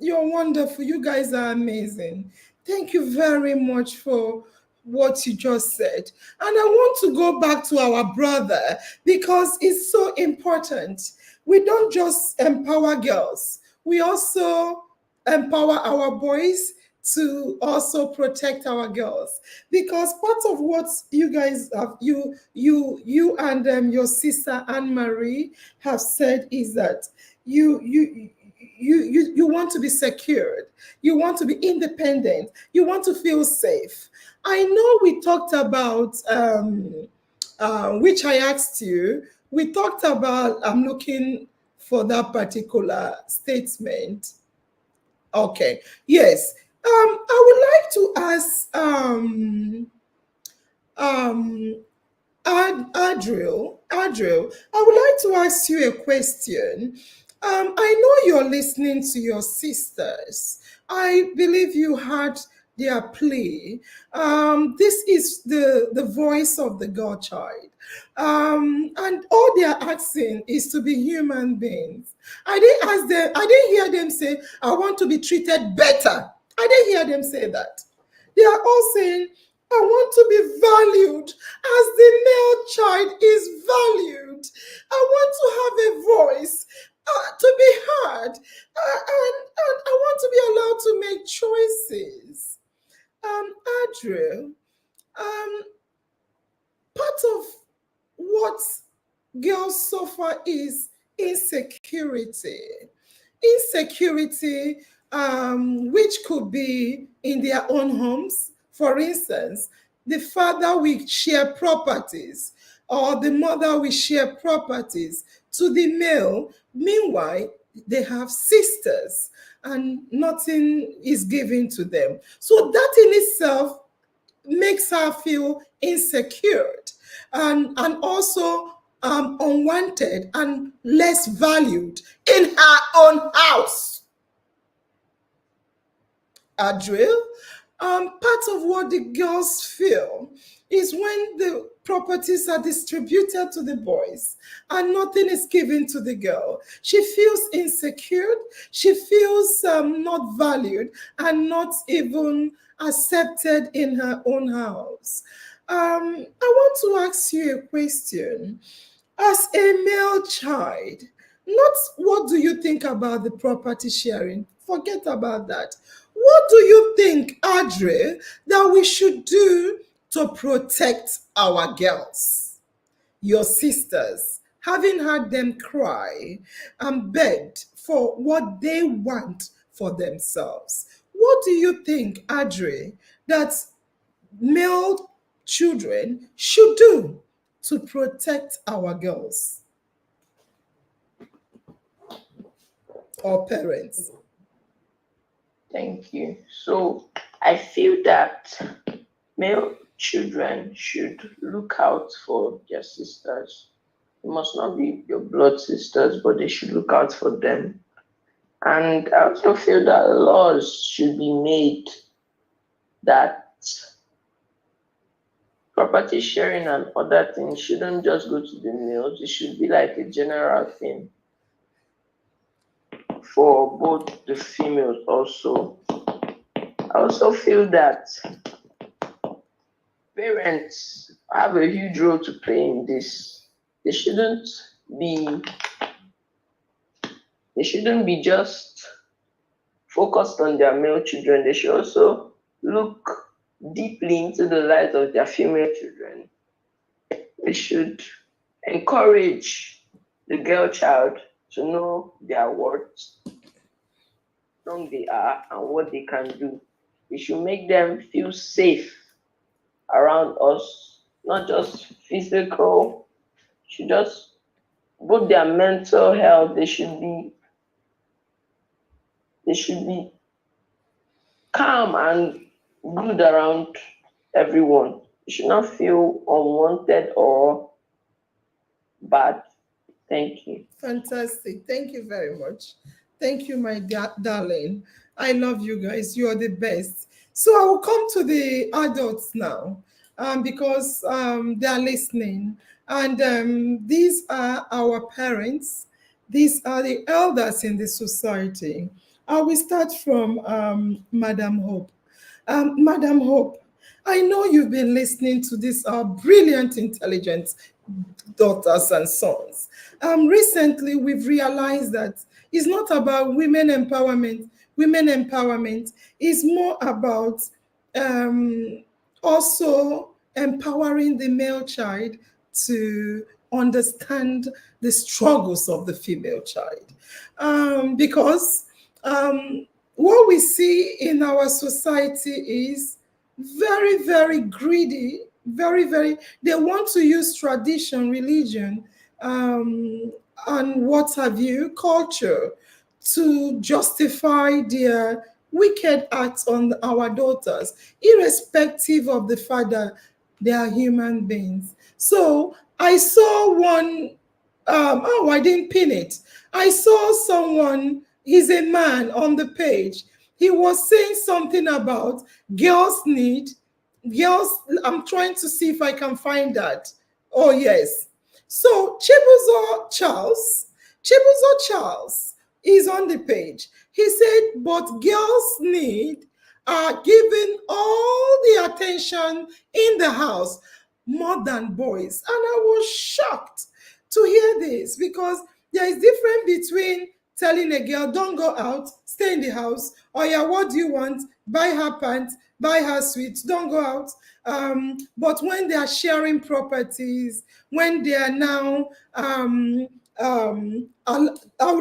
you're wonderful. You guys are amazing. Thank you very much for what you just said. And I want to go back to our brother because it's so important. We don't just empower girls, we also empower our boys to also protect our girls, because part of what you guys have, you and your sister Anne Marie have said is that you want to be secured, you want to be independent, you want to feel safe. I know we talked about which I asked you, we talked about, I'm looking for that particular statement. Okay, yes. I would like to ask um Adriel, I would like to ask you a question. I know you're listening to your sisters. I believe you heard their plea. This is the voice of the God child. And all they are asking is to be human beings. I didn't ask them, I didn't hear them say, I want to be treated better. I didn't hear them say that. They are all saying, I want to be valued as the male child is valued. I want to have a voice, to be heard, and I want to be allowed to make choices. Adriel, um, part of what girls suffer is insecurity. Insecurity, which could be in their own homes. For instance, the father will share properties or the mother will share properties to the male. Meanwhile, they have sisters and nothing is given to them. So that in itself makes her feel insecure and also unwanted and less valued in her own house. Adriel, part of what the girls feel is when the properties are distributed to the boys and nothing is given to the girl. She feels insecure, she feels not valued and not even accepted in her own house. I want to ask you a question. As a male child, not what do you think about the property sharing? Forget about that. What do you think, Audrey, that we should do to protect our girls, your sisters, having had them cry and beg for what they want for themselves? What do you think, Audrey, that male children should do to protect our girls or parents? Thank you. So I feel that male children should look out for their sisters. It must not be your blood sisters, but they should look out for them. And I also feel that laws should be made that property sharing and other things shouldn't just go to the males. It should be like a general thing for both the females also. I also feel that parents have a huge role to play in this. They shouldn't be just focused on their male children. They should also look deeply into the lives of their female children. They should encourage the girl child to know their worth, how strong they are, and what they can do. We should make them feel safe around us, not just physical. Should just both their mental health. They should be calm and good around everyone. You should not feel unwanted or bad. Thank you. Fantastic. Thank you very much. Thank you, my darling. I love you guys. You are the best. So I will come to the adults now because they are listening. And these are our parents. These are the elders in the society. I will start from Madam Hope. Madam Hope, I know you've been listening to these brilliant, intelligent daughters and sons. Recently, we've realized that it's not about women empowerment. Women empowerment is more about also empowering the male child to understand the struggles of the female child. Because what we see in our society is very, very greedy, they want to use tradition, religion, and what have you, culture, to justify their wicked acts on our daughters, irrespective of the fact that they are human beings. So I saw one, I didn't pin it. I saw someone, he's a man on the page. He was saying something about girls, I'm trying to see if I can find that. Oh, yes. So Chibuzo Charles is on the page. He said, but girls are given all the attention in the house more than boys. And I was shocked to hear this because there is difference between telling a girl, don't go out, stay in the house, or yeah, what do you want? Buy her pants, buy her sweets, don't go out. But when they are sharing properties, when they are now, I'll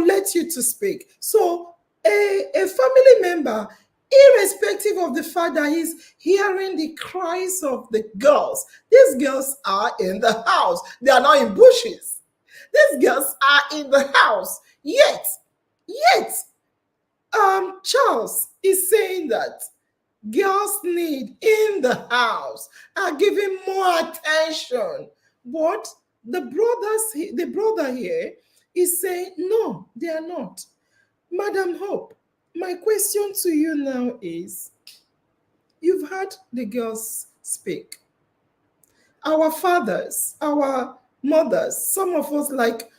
let you to speak. So a family member irrespective of the fact that he's hearing the cries of the girls. These girls are in the house. They are not in bushes. These girls are in the house. Yet, Charles is saying that girls need in the house are giving more attention. But the brother here is saying, no, they are not. Madam Hope, my question to you now is, you've heard the girls speak. Our fathers, our mothers, some of us like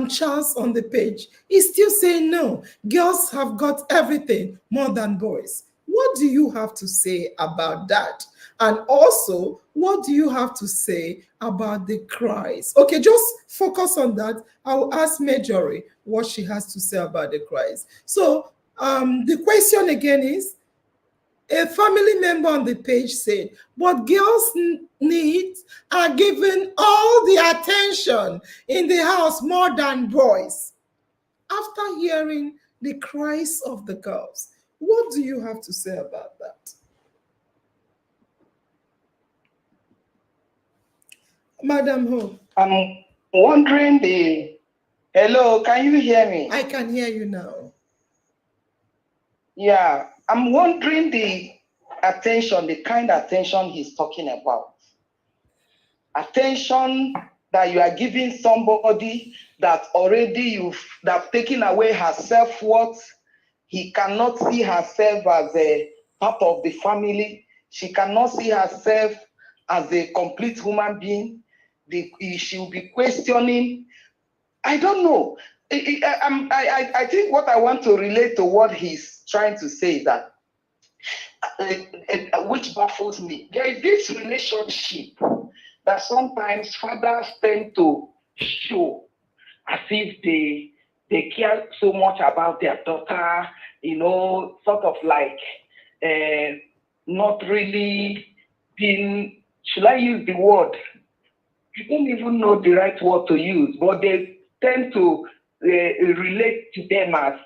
Charles on the page, is still saying no, girls have got everything more than boys. What do you have to say about that? And also, what do you have to say about the cries? Okay, just focus on that. I'll ask Marjorie what she has to say about the cries. So the question again is, a family member on the page said, but girls' needs are given all the attention in the house more than boys. After hearing the cries of the girls, what do you have to say about that? Madam Ho. I'm wondering hello, can you hear me? I can hear you now. Yeah, I'm wondering the kind of attention he's talking about. Attention that you are giving somebody that already you've taken away her self-worth. He cannot see herself as a part of the family. She cannot see herself as a complete human being. She'll be questioning. I don't know. I think what I want to relate to what he's trying to say is that, which baffles me, there is this relationship that sometimes fathers tend to show as if they care so much about their daughter, sort of like not really being, should I use the word? I don't even know the right word to use, but they tend to relate to them as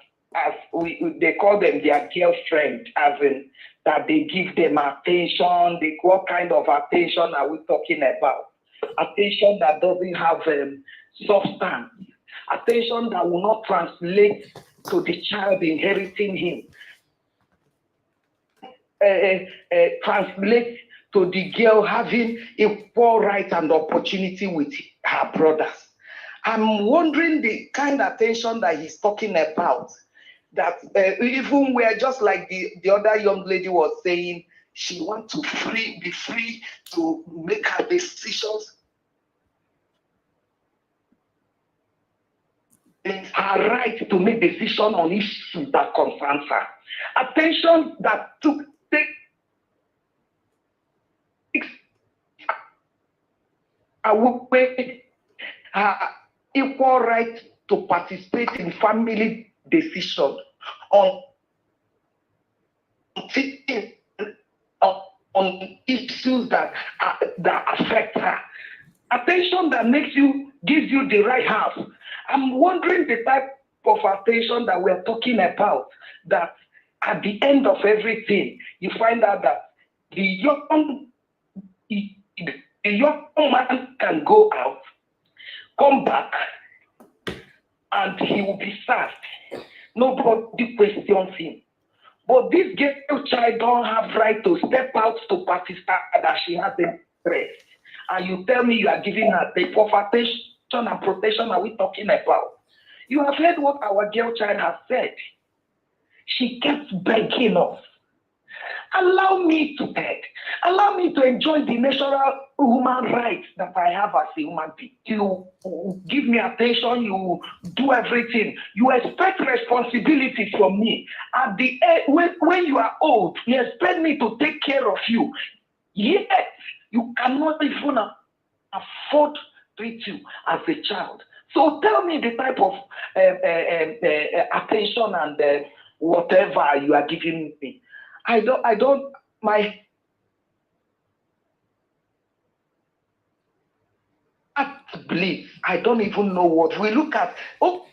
they call them their girlfriend, as in that they give them attention. What kind of attention are we talking about? Attention that doesn't have substance. Attention that will not translate to the child inheriting him. Translate to the girl having equal right and opportunity with her brothers. I'm wondering the kind of attention that he's talking about, that even where, just like the other young lady was saying, she wants to be free to make her decisions. It's her right to make decisions on issues that concerns her. Attention that takes away her equal right to participate in family decisions on issues that affect her. Attention that gives you the right house. I'm wondering the type of attention that we're talking about, that at the end of everything, you find out that the young man can go out, come back, and he will be served. Nobody questions him. But this girl child don't have right to step out to participate that she has interest. And you tell me you are giving her the type of attention and protection are we talking about? You have heard what our girl child has said. She kept begging us. Allow me to beg. Allow me to enjoy the natural human rights that I have as a human being. You give me attention, you do everything. You expect responsibility from me. At the end, when you are old, you expect me to take care of you. Yet, you cannot even afford to treat you as a child. So tell me the type of attention and whatever you are giving me. I don't, my heart bleeds. I don't even know what we look at. Oh,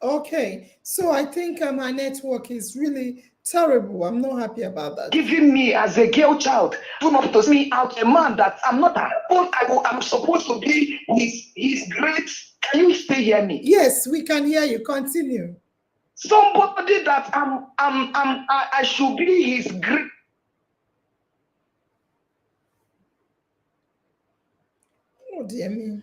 Okay, so I think my network is really terrible. I'm not happy about that. Giving me as a girl child, do not to me out a man that I'm not. I'm supposed to be his great. Can you still hear me? Yes, we can hear you. Continue. Somebody that I should be his great. Oh dear me.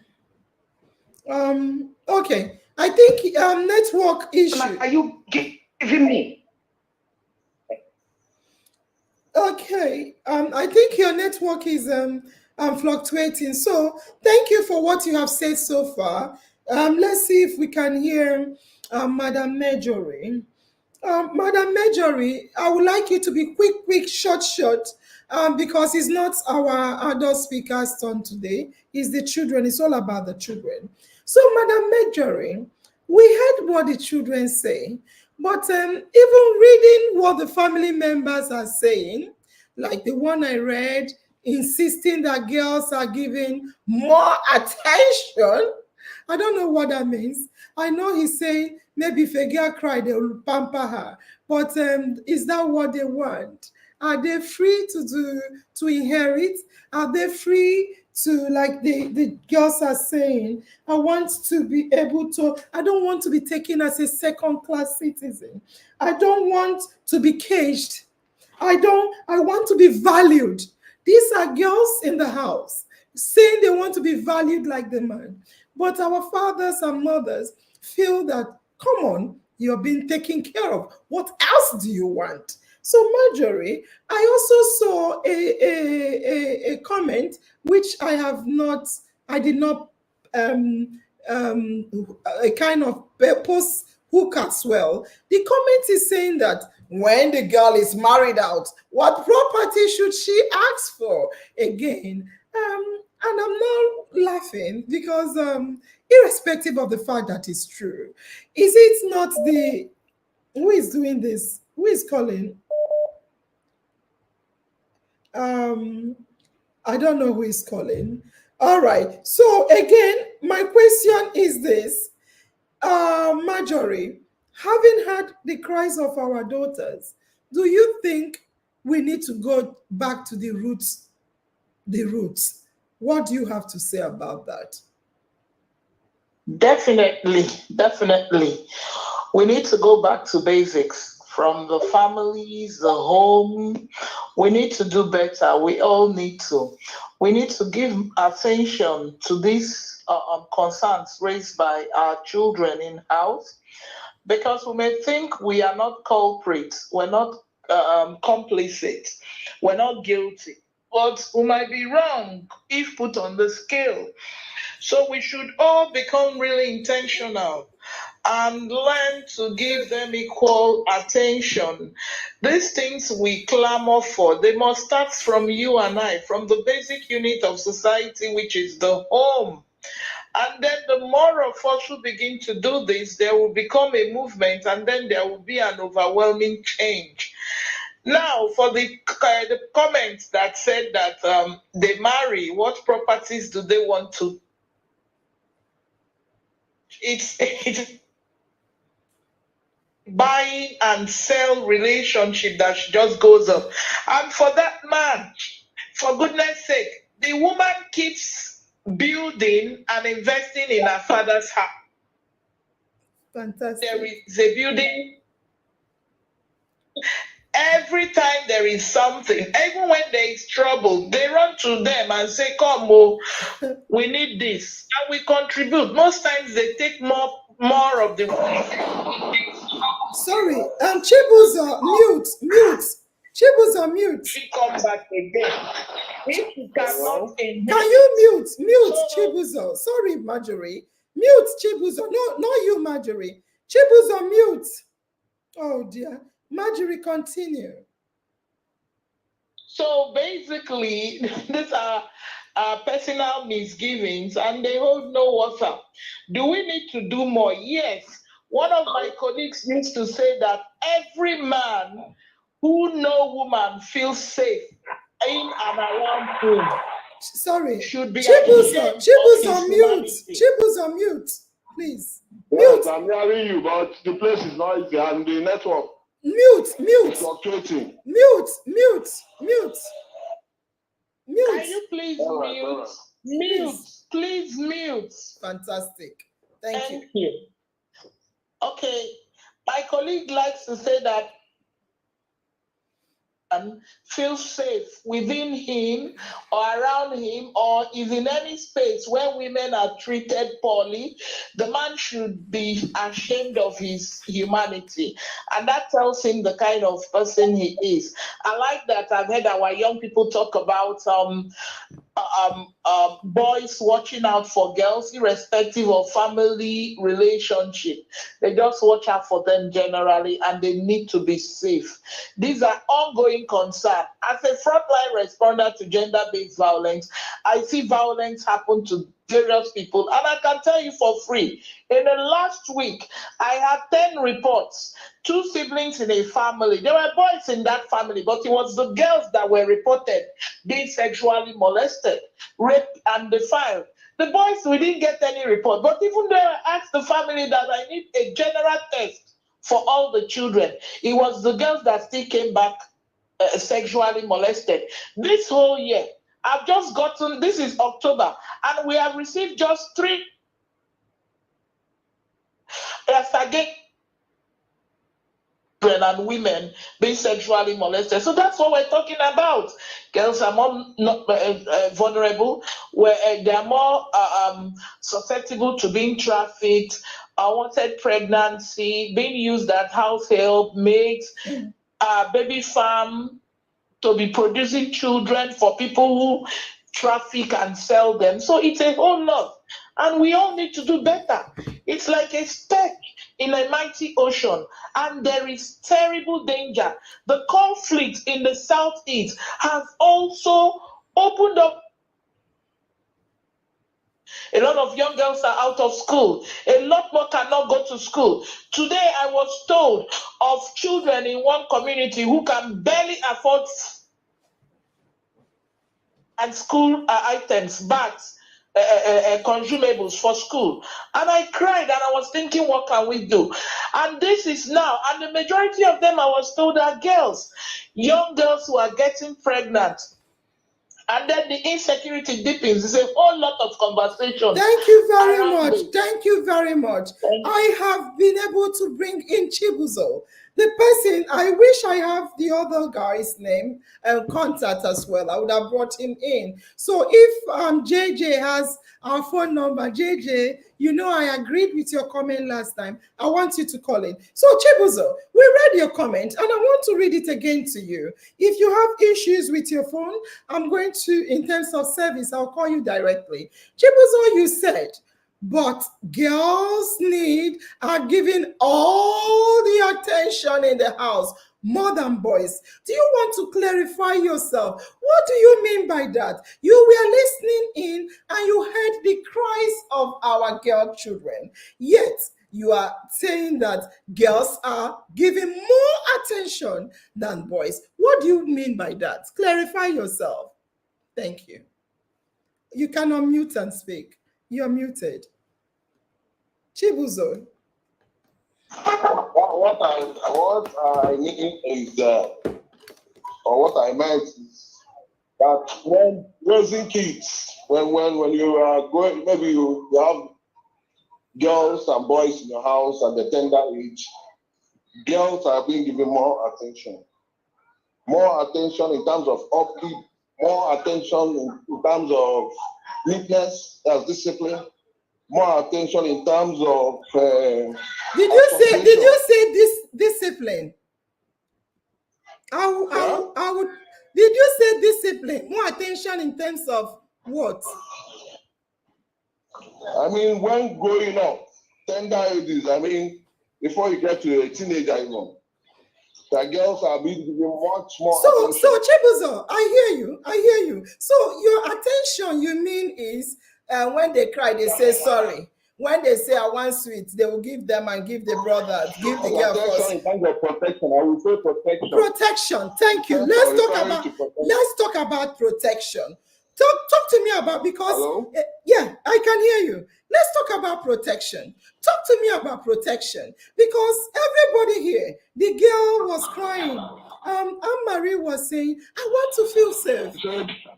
Okay. I think network issue. Are you giving me? Okay. I think your network is fluctuating. So thank you for what you have said so far. Let's see if we can hear Madam Marjorie. Madam Marjorie, I would like you to be quick, short, because it's not our adult speaker's turn today. It's the children. It's all about the children. So, Madam Marjorie, we heard what the children say, but even reading what the family members are saying, like the one I read, insisting that girls are giving more attention. I don't know what that means. I know he's saying maybe if a girl cry, they will pamper her. But is that what they want? Are they free to inherit? Are they free to, like the girls are saying, I want to be able to, I don't want to be taken as a second-class citizen. I don't want to be caged. I want to be valued. These are girls in the house saying they want to be valued like the man. But our fathers and mothers feel that, come on, you're being taken care of. What else do you want? So, Marjorie, I also saw a comment which I did not a kind of post hook as well. The comment is saying that when the girl is married out, what property should she ask for? Again, and I'm not laughing because irrespective of the fact that it's true, is it not who is doing this? Who is calling? I don't know who is calling. All right. So again, my question is this, Marjorie, having heard the cries of our daughters, do you think we need to go back to the roots? The roots. What do you have to say about that? Definitely. We need to go back to basics from the families, the home. We need to do better. We all need to. We need to give attention to these concerns raised by our children in house, because we may think we are not culprits, we're not complicit, we're not guilty, but we might be wrong if put on the scale. So we should all become really intentional and learn to give them equal attention. These things we clamor for, they must start from you and I, from the basic unit of society, which is the home. And then the more of us who begin to do this, there will become a movement, and then there will be an overwhelming change. Now, for the comments that said that they marry, what properties do they want to? It's buying and sell relationship that just goes up. And for that man, for goodness sake, the woman keeps building and investing in her father's house. Fantastic. There is a building. Every time there is something, even when there is trouble, they run to them and say, come, we need this. And we contribute. Most times they take more of the Sorry, Chibuzo, mute. Chibuzo, mute. She come back again. If you cannot can you mute Chibuzo? Sorry, Marjorie. Mute Chibuzo. No, not you, Marjorie. Chibuzo, mute. Oh dear. Marjorie, continue. So basically, these are personal misgivings and they hold no water. Do we need to do more? Yes. One of my colleagues used to say that every man who no woman feels safe in and around him. Sorry. Should be Chibuzo, mute. Chibuzo, mute. Please. Yes, Mute. I'm hearing you, but the place is noisy and the network Mute. fluctuating. Mute. Can you please mute? Mute. Please mute. Fantastic. Thank you. Thank you. Okay. My colleague likes to say that feel safe within him or around him or is in any space where women are treated poorly, the man should be ashamed of his humanity. And that tells him the kind of person he is. I like that. I've heard our young people talk about boys watching out for girls irrespective of family relationship. They just watch out for them generally and they need to be safe. These are ongoing concerns. As a frontline responder to gender-based violence, I see violence happen to various people, and I can tell you for free, in the last week, I had 10 reports, 2 siblings in a family. There were boys in that family, but it was the girls that were reported being sexually molested, raped, and defiled. The boys, we didn't get any report, but even though I asked the family that I need a general test for all the children, it was the girls that still came back sexually molested. This whole year, I've just gotten, this is October, and we have received just 3 again and women being sexually molested. So that's what we're talking about. Girls are more vulnerable, where they are more susceptible to being trafficked, unwanted pregnancy, being used as house help, maids, baby farm, to be producing children for people who traffic and sell them. So it's a whole lot. And we all need to do better. It's like a speck in a mighty ocean, and there is terrible danger. The conflict in the southeast has also opened up. A lot of young girls are out of school. A lot more cannot go to school. Today, I was told of children in one community who can barely afford and school items, bags, consumables for school. And I cried and I was thinking, what can we do? And this is now, and the majority of them I was told are girls, young girls who are getting pregnant. And then the insecurity deepens. It's a whole lot of conversation. Thank you very much. Thank you very much. I have been able to bring in Chibuzo. The person, I wish I have the other guy's name and contact as well. I would have brought him in. So if JJ has our phone number, JJ, you know I agreed with your comment last time. I want you to call in. So Chibuzo, we read your comment and I want to read it again to you. If you have issues with your phone, I'm going to, in terms of service, I'll call you directly. Chibuzo, you said, but girls are given all the attention in the house more than boys. Do you want to clarify yourself? What do you mean by that? You were listening in and you heard the cries of our girl children. Yet you are saying that girls are given more attention than boys. What do you mean by that? Clarify yourself. Thank you. You can unmute and speak. You're muted. Chibuzo. What I mean is or what I meant is that when raising kids, when you are going, maybe you have girls and boys in your house at the tender age, girls are being given more attention. More attention in terms of upkeep, more attention in terms of neatness as discipline, more attention in terms of did you say this discipline? Did you say discipline? More attention in terms of what? I mean, when growing up, tender ages, I mean, before you get to a teenager even, the girls are being given much more attention. So Chibuzo, I hear you. So your attention, you mean, is when they cry, they say sorry. When they say I want sweet, they will give them and give the brother, give the girl first. In terms of protection, I will say protection. Protection. Thank you. Let's talk about protection. Talk to me about, because Hello? yeah, I can hear you. Let's talk about protection. Talk to me about protection, because everybody here, the girl was crying. Anne-Marie was saying, I want to feel safe.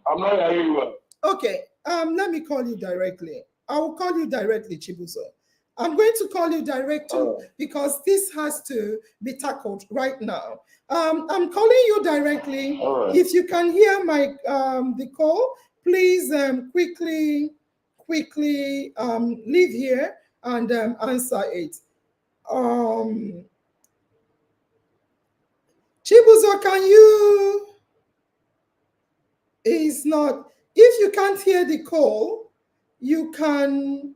I'm not hearing you well. Okay, let me call you directly. I will call you directly, Chibuzo. I'm going to call you directly because this has to be tackled right now. I'm calling you directly. If you can hear my the call, please quickly leave here and answer it. Chibuzo, can you? Is not. If you can't hear the call, you can.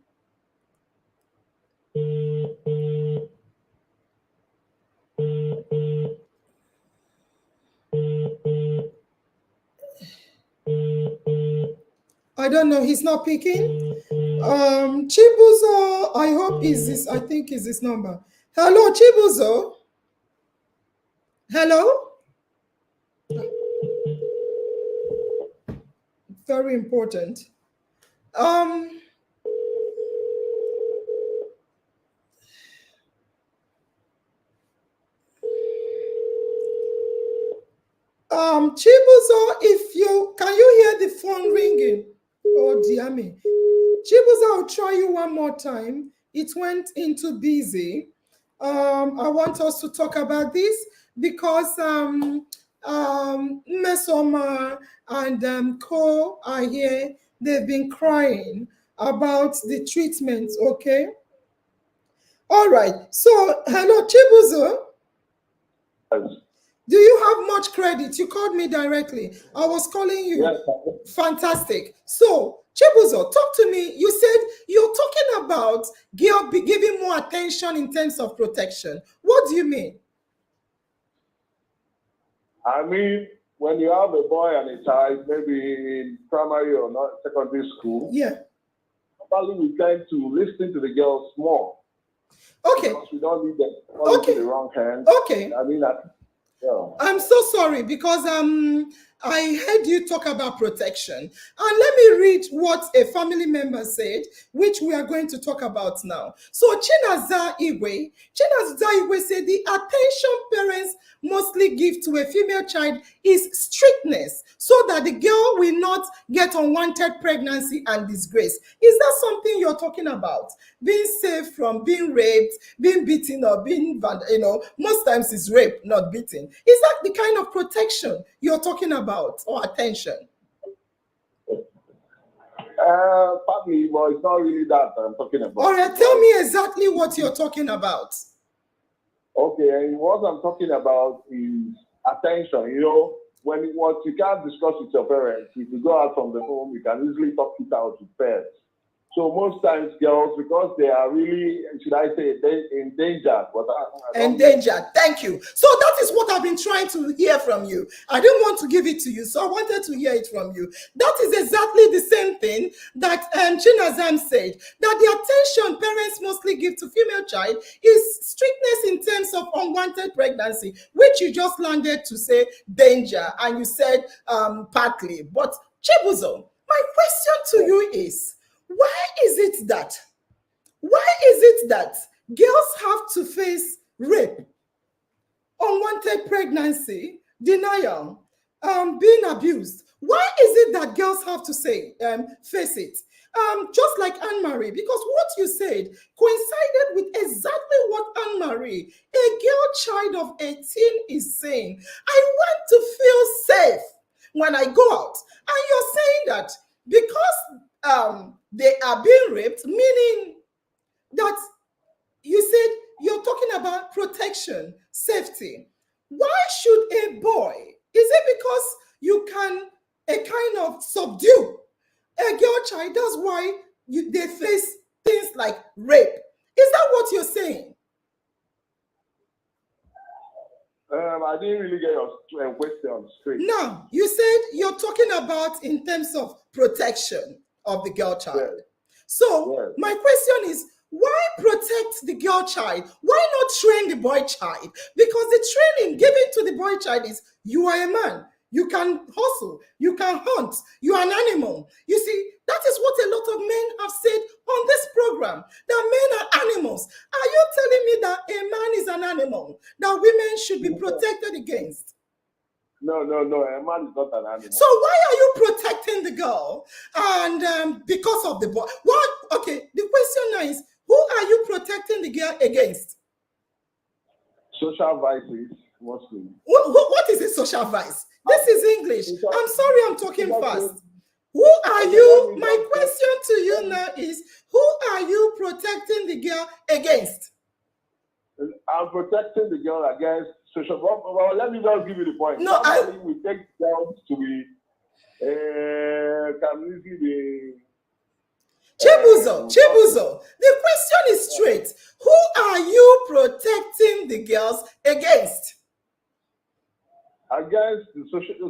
I don't know. He's not picking. Chibuzo, I hope is this. I think is this number. Hello, Chibuzo. Hello. Very important. Chibuzo, if you can you hear the phone ringing? Oh dear me. Chibuzo, I'll try you one more time. It went into busy. I want us to talk about this because Mesoma and Co are here. They've been crying about the treatment, okay? All right. So, hello, Chibuzo. Yes. Do you have much credit? You called me directly. I was calling you. Yes. Fantastic. So, Chibuzo, talk to me. You said you're talking about giving more attention in terms of protection. What do you mean? I mean, when you have a boy and a child, maybe in primary or not secondary school, yeah, probably we tend to listen to the girls more. Okay. Because we don't need them Okay. in the wrong hands. Okay. I mean, yeah. I'm so sorry because I heard you talk about protection. And let me read what a family member said, which we are going to talk about now. So Chinaza Igwe said the attention parents mostly give to a female child is strictness so that the girl will not get unwanted pregnancy and disgrace. Is that something you're talking about? Being safe from being raped, being beaten, or being, most times it's rape, not beating. Is that the kind of protection you're talking about or attention? Partly, but it's not really that I'm talking about. All right, tell me exactly what you're talking about. Okay, and what I'm talking about is attention. You know, what you can't discuss with your parents, if you go out from the home, you can easily talk it out with parents. So most times girls, because they are really, should I say, endangered. Endangered. Thank you. So that is what I've been trying to hear from you. I didn't want to give it to you, so I wanted to hear it from you. That is exactly the same thing that Chinazam said, that the attention parents mostly give to female child is strictness in terms of unwanted pregnancy, which you just landed to say danger, and you said partly. But Chibuzo, my question to you is, why is it that girls have to face rape, unwanted pregnancy, denial, being abused? Why is it that girls have to face it? Just like Anne-Marie, because what you said coincided with exactly what Anne-Marie, a girl child of 18, is saying. I want to feel safe when I go out. And you're saying that because they are being raped, meaning that you said you're talking about protection, safety. Why should a boy? Is it because you can kind of subdue a girl child? That's why they face things like rape. Is that what you're saying? I didn't really get your question straight. No, you said you're talking about in terms of protection of the girl child. Yes. So yes. My question is, why protect the girl child? Why not train the boy child? Because the training given to the boy child is, you are a man, You can hustle. You can hunt. You are an animal. You see, that is what a lot of men have said on this program, that men are animals. Are you telling me that a man is an animal that women should be protected against? No. A man is not an animal. So why are you protecting the girl? And because of the boy? What? Okay, the question now is, who are you protecting the girl against? Social vices, mostly. What is a social vice? This is English. I'm sorry, I'm talking fast. Who are you? My question to you now is, who are you protecting the girl against? I'm protecting the girl against social. Well, let me just give you the point. No, Somebody will take girls to be. Can you give me? Chibuzo, the question is straight. Who are you protecting the girls against? Against the social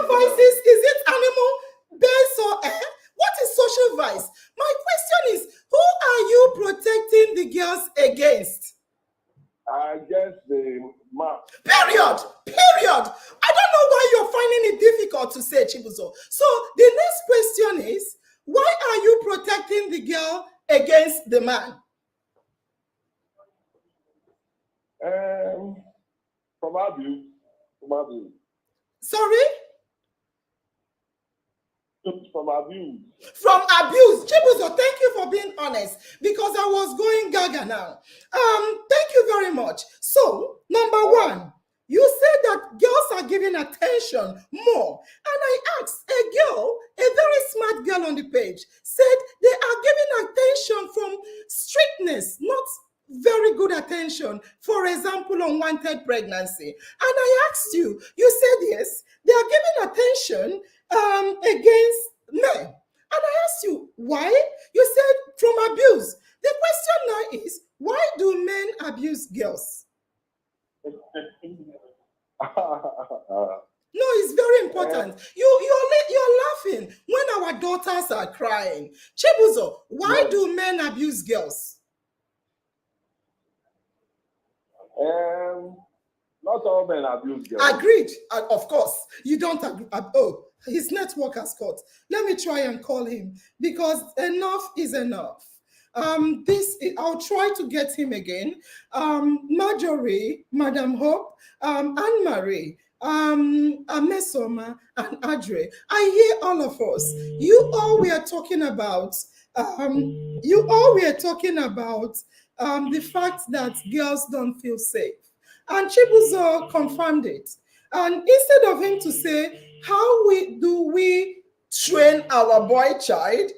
vices, is it animal based or what is social vice? My question is, who are you protecting the girls against? Against the man. Period. I don't know why you're finding it difficult to say, Chibuzo. So the next question is, why are you protecting the girl against the man? From abuse. Sorry? From abuse. From abuse. Chibuzo, thank you for being honest, because I was going gaga now. Thank you very much. So, number one, you said that girls are giving attention more. And I asked a girl, a very smart girl on the page, said they are giving attention from strictness, not very good attention. For example, unwanted pregnancy. And I asked you, you said yes, they are giving attention against men. And I asked you, why? You said from abuse. The question now is, why do men abuse girls? No, it's very important. You're laughing when our daughters are crying. Chibuzo, why do men abuse girls? Not all men abuse girls. Agreed. Of course. You don't agree. Oh, his network has cut. Let me try and call him, because enough is enough. I'll try to get him again. Marjorie, Madam Hope, Anne-Marie, Amesoma, and Adre. I hear all of us. You all we are talking about. The fact that girls don't feel safe. And Chibuzo confirmed it. And instead of him to say, how do we train our boy child,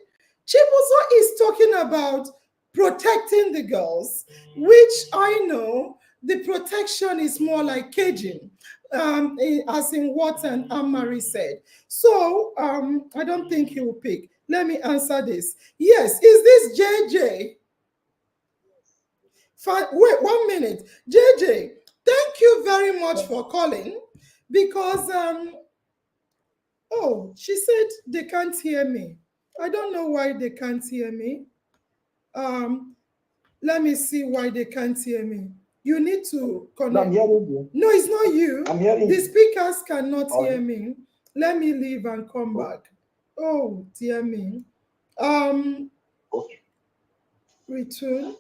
Chibuzo is talking about protecting the girls, which I know the protection is more like caging, as in what Anne-Marie said. So I don't think he will pick. Let me answer this. Yes, is this JJ? Wait 1 minute. JJ, thank you very much for calling, because oh, she said they can't hear me. I don't know why they can't hear me. Let me see why they can't hear me. You need to connect. No, I'm hearing you. No, it's not you. I'm hearing the you. speakers cannot hear me. Let me leave and come back. Oh, dear me. Return.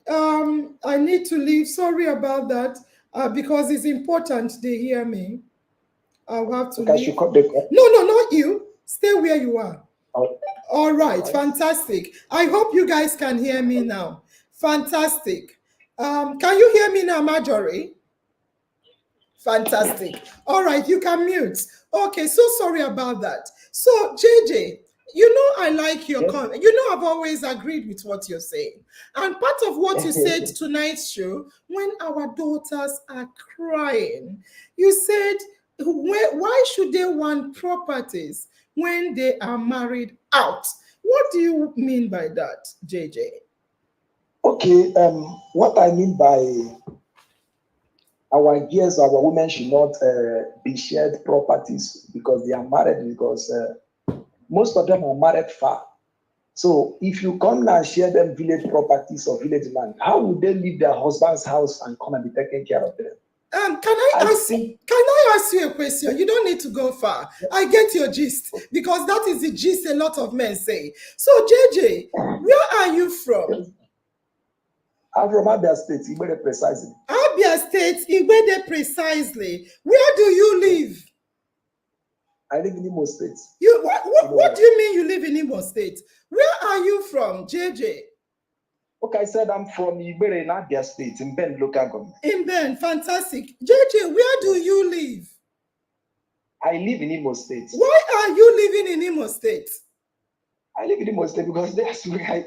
I need to leave. Sorry about that. Because it's important they hear me. I'll have to leave. No, not you. Stay where you are. All right, fantastic. I hope you guys can hear me now. Fantastic. Can you hear me now, Marjorie? Fantastic. All right, you can mute. Okay, so sorry about that. So, JJ, you know I like your comment. You know I've always agreed with what you're saying. And part of what you said tonight's show, when our daughters are crying, you said, why should they want properties when they are married out? What do you mean by that, JJ? Okay, what I mean by our girls, our women should not be shared properties because they are married, because most of them are married far. So if you come and share them village properties or village land, how would they leave their husband's house and come and be taking care of them? Can I ask you a question? You don't need to go far. I get your gist because that is the gist a lot of men say. So, JJ, where are you from? I'm from Abia State, Igbede precisely. Abia State, Igbede precisely. Where do you live? I live in Imo State. What do you mean you live in Imo State? Where are you from, JJ? Okay, I said I'm from Igbede in Abia State, in Ben local government. In Ben, fantastic. JJ, where do you live? I live in Imo State. Why are you living in Imo State? I live in Imo State because that's where I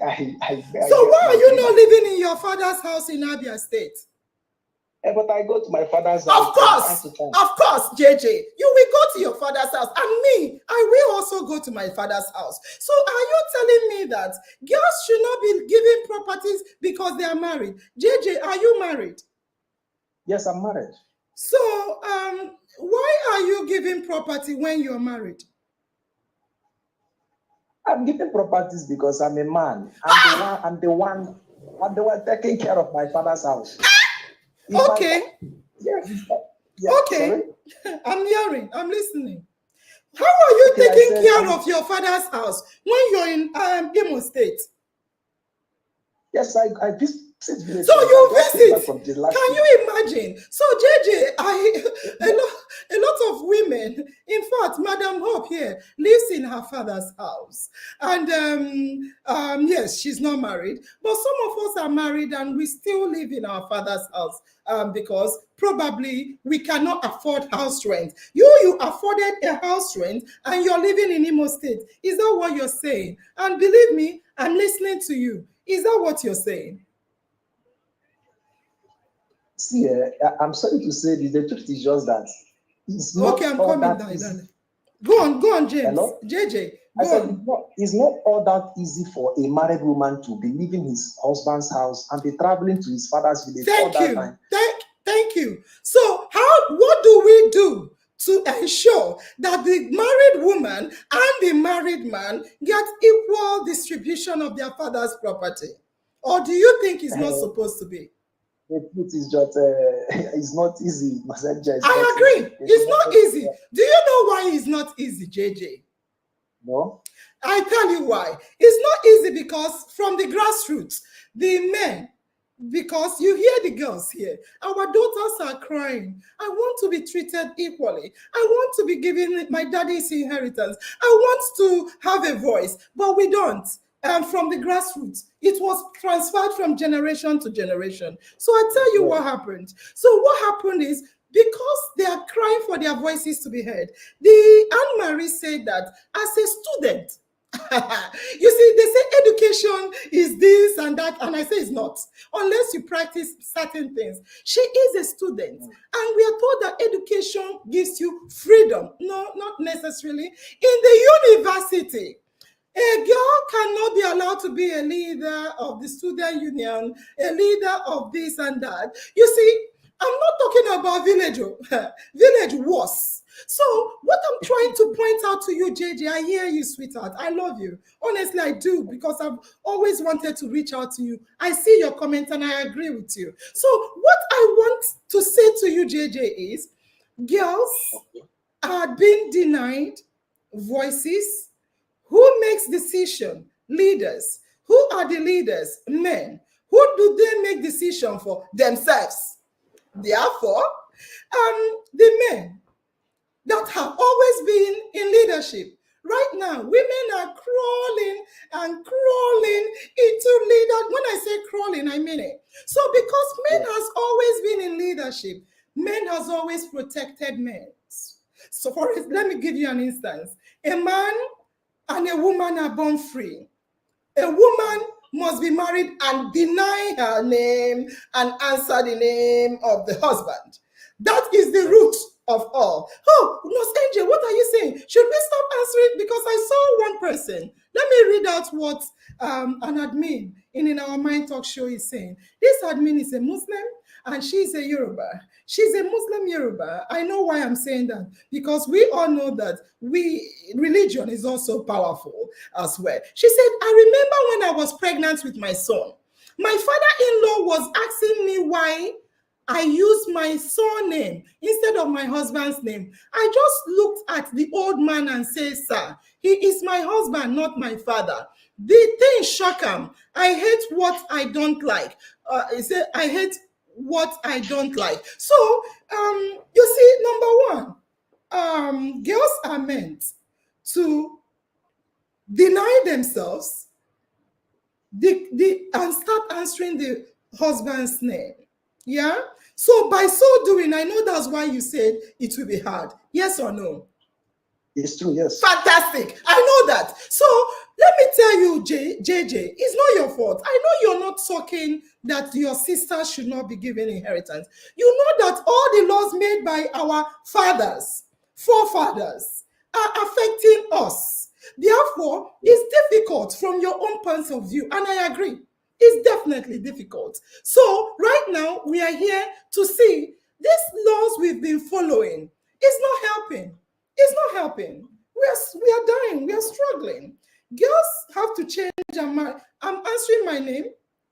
So why are you not living in your father's house in Abia State? But I go to my father's house. Of course, JJ. You will go to your father's house. And me, I will also go to my father's house. So are you telling me that girls should not be given properties because they are married? JJ, are you married? Yes, I'm married. So why are you giving property when you're married? I'm giving properties because I'm a man. I'm the one taking care of my father's house. Okay. Okay. Sorry? I'm hearing. I'm listening. How are you taking care of your father's house when you're in Imo State? Yes, I visit. So you visit? Can you imagine? So JJ, a lot of women, in fact, Madam Hope here lives in her father's house, and yes, she's not married, but some of us are married and we still live in our father's house because probably we cannot afford house rent. You afforded a house rent and you're living in Imo State. Is that what you're saying? And believe me, I'm listening to you. Is that what you're saying? See, I'm sorry to say this. The truth is just that it's not. Okay, I'm coming down. Go on, James. Hello? JJ. I said it's not all that easy for a married woman to be leaving his husband's house and be traveling to his father's village all that time. Thank you. So what do we do to ensure that the married woman and the married man get equal distribution of their father's property? Or do you think it's not supposed to be? The truth is just, it's not easy. I agree. It's not easy. Do you know why it's not easy, JJ? No. I tell you why. It's not easy because from the grassroots, the men, because you hear the girls here, our daughters are crying. I want to be treated equally. I want to be given my daddy's inheritance. I want to have a voice, but we don't. From the grassroots, it was transferred from generation to generation. So I tell you what happened. So what happened is, because they are crying for their voices to be heard, the Anne-Marie said that as a student, you see, they say education is this and that, and I say it's not, unless you practice certain things. She is a student, and we are told that education gives you freedom. No, not necessarily. In the university, a girl cannot be allowed to be a leader of the student union, a leader of this and that. You see, I'm not talking about village was. So what I'm trying to point out to you, JJ, I hear you, sweetheart. I love you. Honestly, I do, because I've always wanted to reach out to you. I see your comment and I agree with you. So what I want to say to you, JJ, is girls are being denied voices. Who makes decision? Leaders. Who are the leaders? Men. Who do they make decision for? Themselves. Therefore, the men that have always been in leadership, right now, women are crawling and crawling into leadership. When I say crawling, I mean it. So because men has always been in leadership, men has always protected men. So let me give you an instance. A man and a woman are born free. A woman must be married and deny her name and answer the name of the husband. That is the root of all. Oh, Nurse Angel, what are you saying? Should we stop answering? Because I saw one person. Let me read out what an admin in our Mind Talk show is saying. This admin is a Muslim and she's a Yoruba. She's a Muslim Yoruba. I know why I'm saying that, because we all know that religion is also powerful as well. She said, I remember when I was pregnant with my son, my father-in-law was asking me why I used my surname instead of my husband's name. I just looked at the old man and said, sir, he is my husband, not my father. The thing shock him. I hate what I don't like. He said, I hate what I don't like. So, you see, number one, girls are meant to deny themselves and start answering the husband's name. Yeah? So by so doing, I know that's why you said it will be hard. Yes or no? It's true, yes. Fantastic. I know that. So let me tell you, JJ, it's not your fault. I know you're not talking that your sister should not be given inheritance. You know that all the laws made by our fathers, forefathers, are affecting us. Therefore, it's difficult from your own point of view, and I agree. It's definitely difficult. So right now, we are here to see these laws we've been following. It's not helping. It's not helping. We are dying. We are struggling. Girls have to change their mind. I'm answering my name,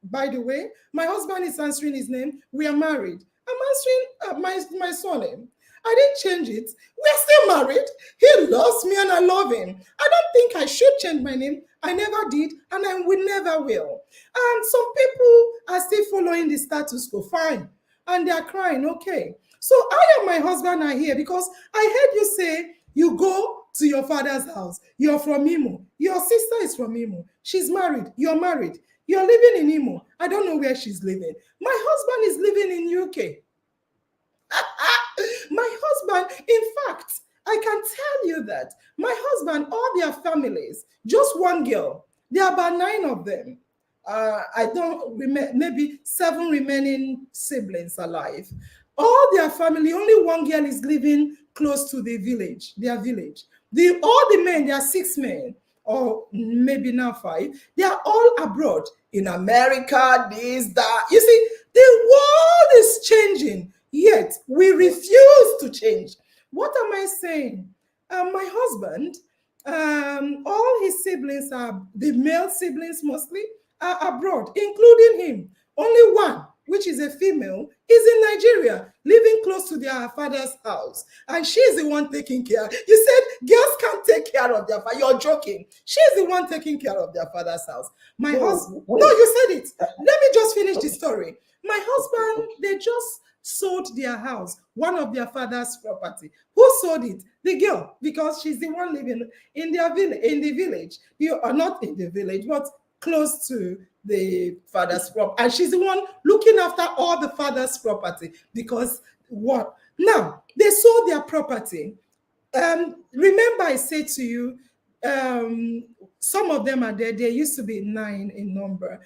by the way. My husband is answering his name. We are married. I'm answering my surname. I didn't change it. We're still married. He loves me and I love him. I don't think I should change my name. I never did and I will never will. And some people are still following the status quo. Fine. And they are crying. Okay. So I and my husband are here because I heard you say you go to your father's house. You're from Imo. Your sister is from Imo. She's married. You're married. You're living in Imo. I don't know where she's living. My husband is living in UK. My husband, in fact, I can tell you that my husband, all their families, just one girl, there are about 9 of them. I don't remember, maybe 7 remaining siblings alive. All their family, only one girl is living close to the village, their village. All the men, there are 6 men, or maybe now 5, they are all abroad in America, this, that. You see, the world is changing, yet we refuse to change. What am I saying? My husband, all his siblings are, the male siblings mostly, are abroad, including him. Only one, which is a female, is in Nigeria, living close to their father's house. And she's the one taking care. You said girls can't take care of their father. You're joking. She's the one taking care of their father's house. My husband, no, you said it. Let me just finish the story. My husband, they just sold their house, one of their father's property. Who sold it? The girl, because she's the one living in their village, in the village. You are not in the village, but close to the father's property. And she's the one looking after all the father's property. Because what? Now, they sold their property. Remember I said to you, some of them are dead. There used to be 9 in number.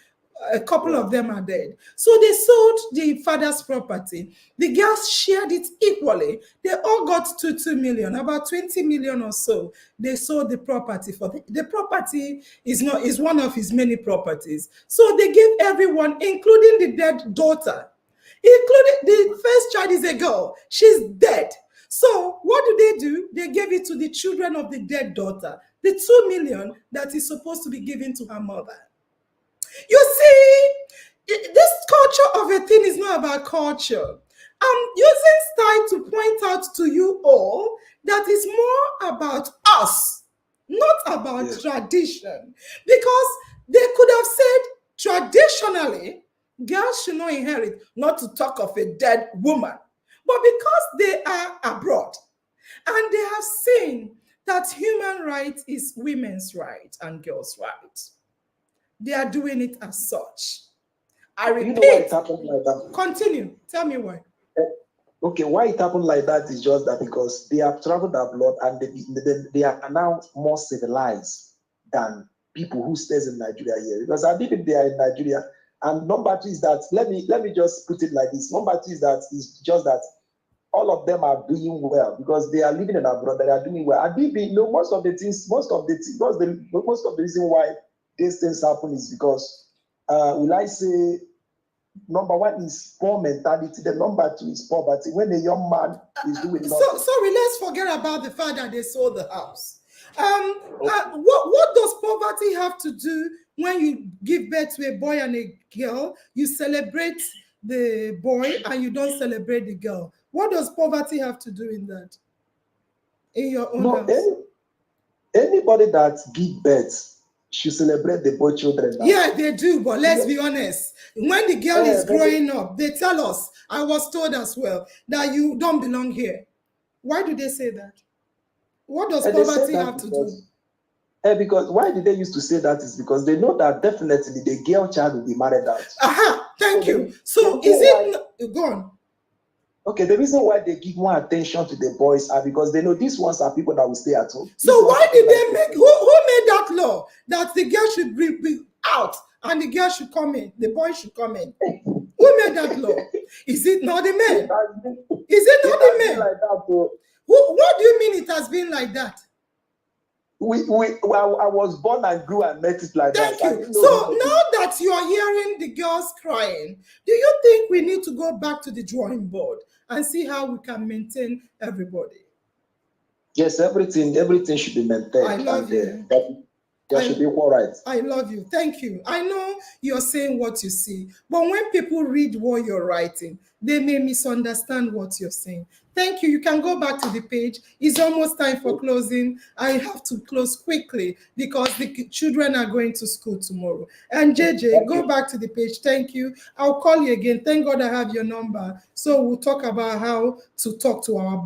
A couple of them are dead. So they sold the father's property. The girls shared it equally. They all got to 2 million, about 20 million or so. They sold the property for the property is one of his many properties. So they gave everyone, including the dead daughter, including the first child is a girl. She's dead. So what do? They gave it to the children of the dead daughter, the 2 million that is supposed to be given to her mother. You see, this culture of a thing is not about culture. I'm using style to point out to you all that is more about us, not about tradition. Because they could have said traditionally, girls should not inherit, not to talk of a dead woman. But because they are abroad and they have seen that human rights is women's rights and girls' rights, they are doing it as such. I repeat. You know why it happened like that? Continue. Tell me why. Okay, why it happened like that is just that because they have traveled abroad and they are now more civilized than people who stays in Nigeria here. Because I believe they are in Nigeria. And number 2 is that, let me just put it like this. Number 2 is that it's just that all of them are doing well because they are living in abroad. They are doing well. I believe, most of the reason why these things happen is because, will I say, number 1 is poor mentality. The number 2 is poverty. When a young man is doing nothing. Sorry, let's forget about the fact that they sold the house. What does poverty have to do when you give birth to a boy and a girl? You celebrate the boy and you don't celebrate the girl. What does poverty have to do in that? In your own No, house? anybody that give birth should celebrate the boy children now. Yeah, they do, but let's be honest. When the girl is growing up, they tell us, I was told as well, that you don't belong here. Why do they say that? What does poverty have to do? Because why did they used to say that is because they know that definitely the girl child will be married out. Aha, thank you. So is it, go on. Okay, the reason why they give more attention to the boys are because they know these ones are people that will stay at home. So why did they make, who made that law that the girl should be out and the girl should come in, the boy should come in? Who made that law? Is it not the men? Is it not the men? Like that, what do you mean it has been like that? I was born and grew and met it like that. Thank you. So now that you are hearing the girls crying, do you think we need to go back to the drawing board and see how we can maintain everybody? Yes, everything should be maintained. I love you. There should be equal rights. I love you. Thank you. I know you're saying what you see, but when people read what you're writing, they may misunderstand what you're saying. Thank you. You can go back to the page. It's almost time for closing. I have to close quickly because the children are going to school tomorrow. And JJ, go back to the page. Thank you. I'll call you again. Thank God I have your number. So we'll talk about how to talk to our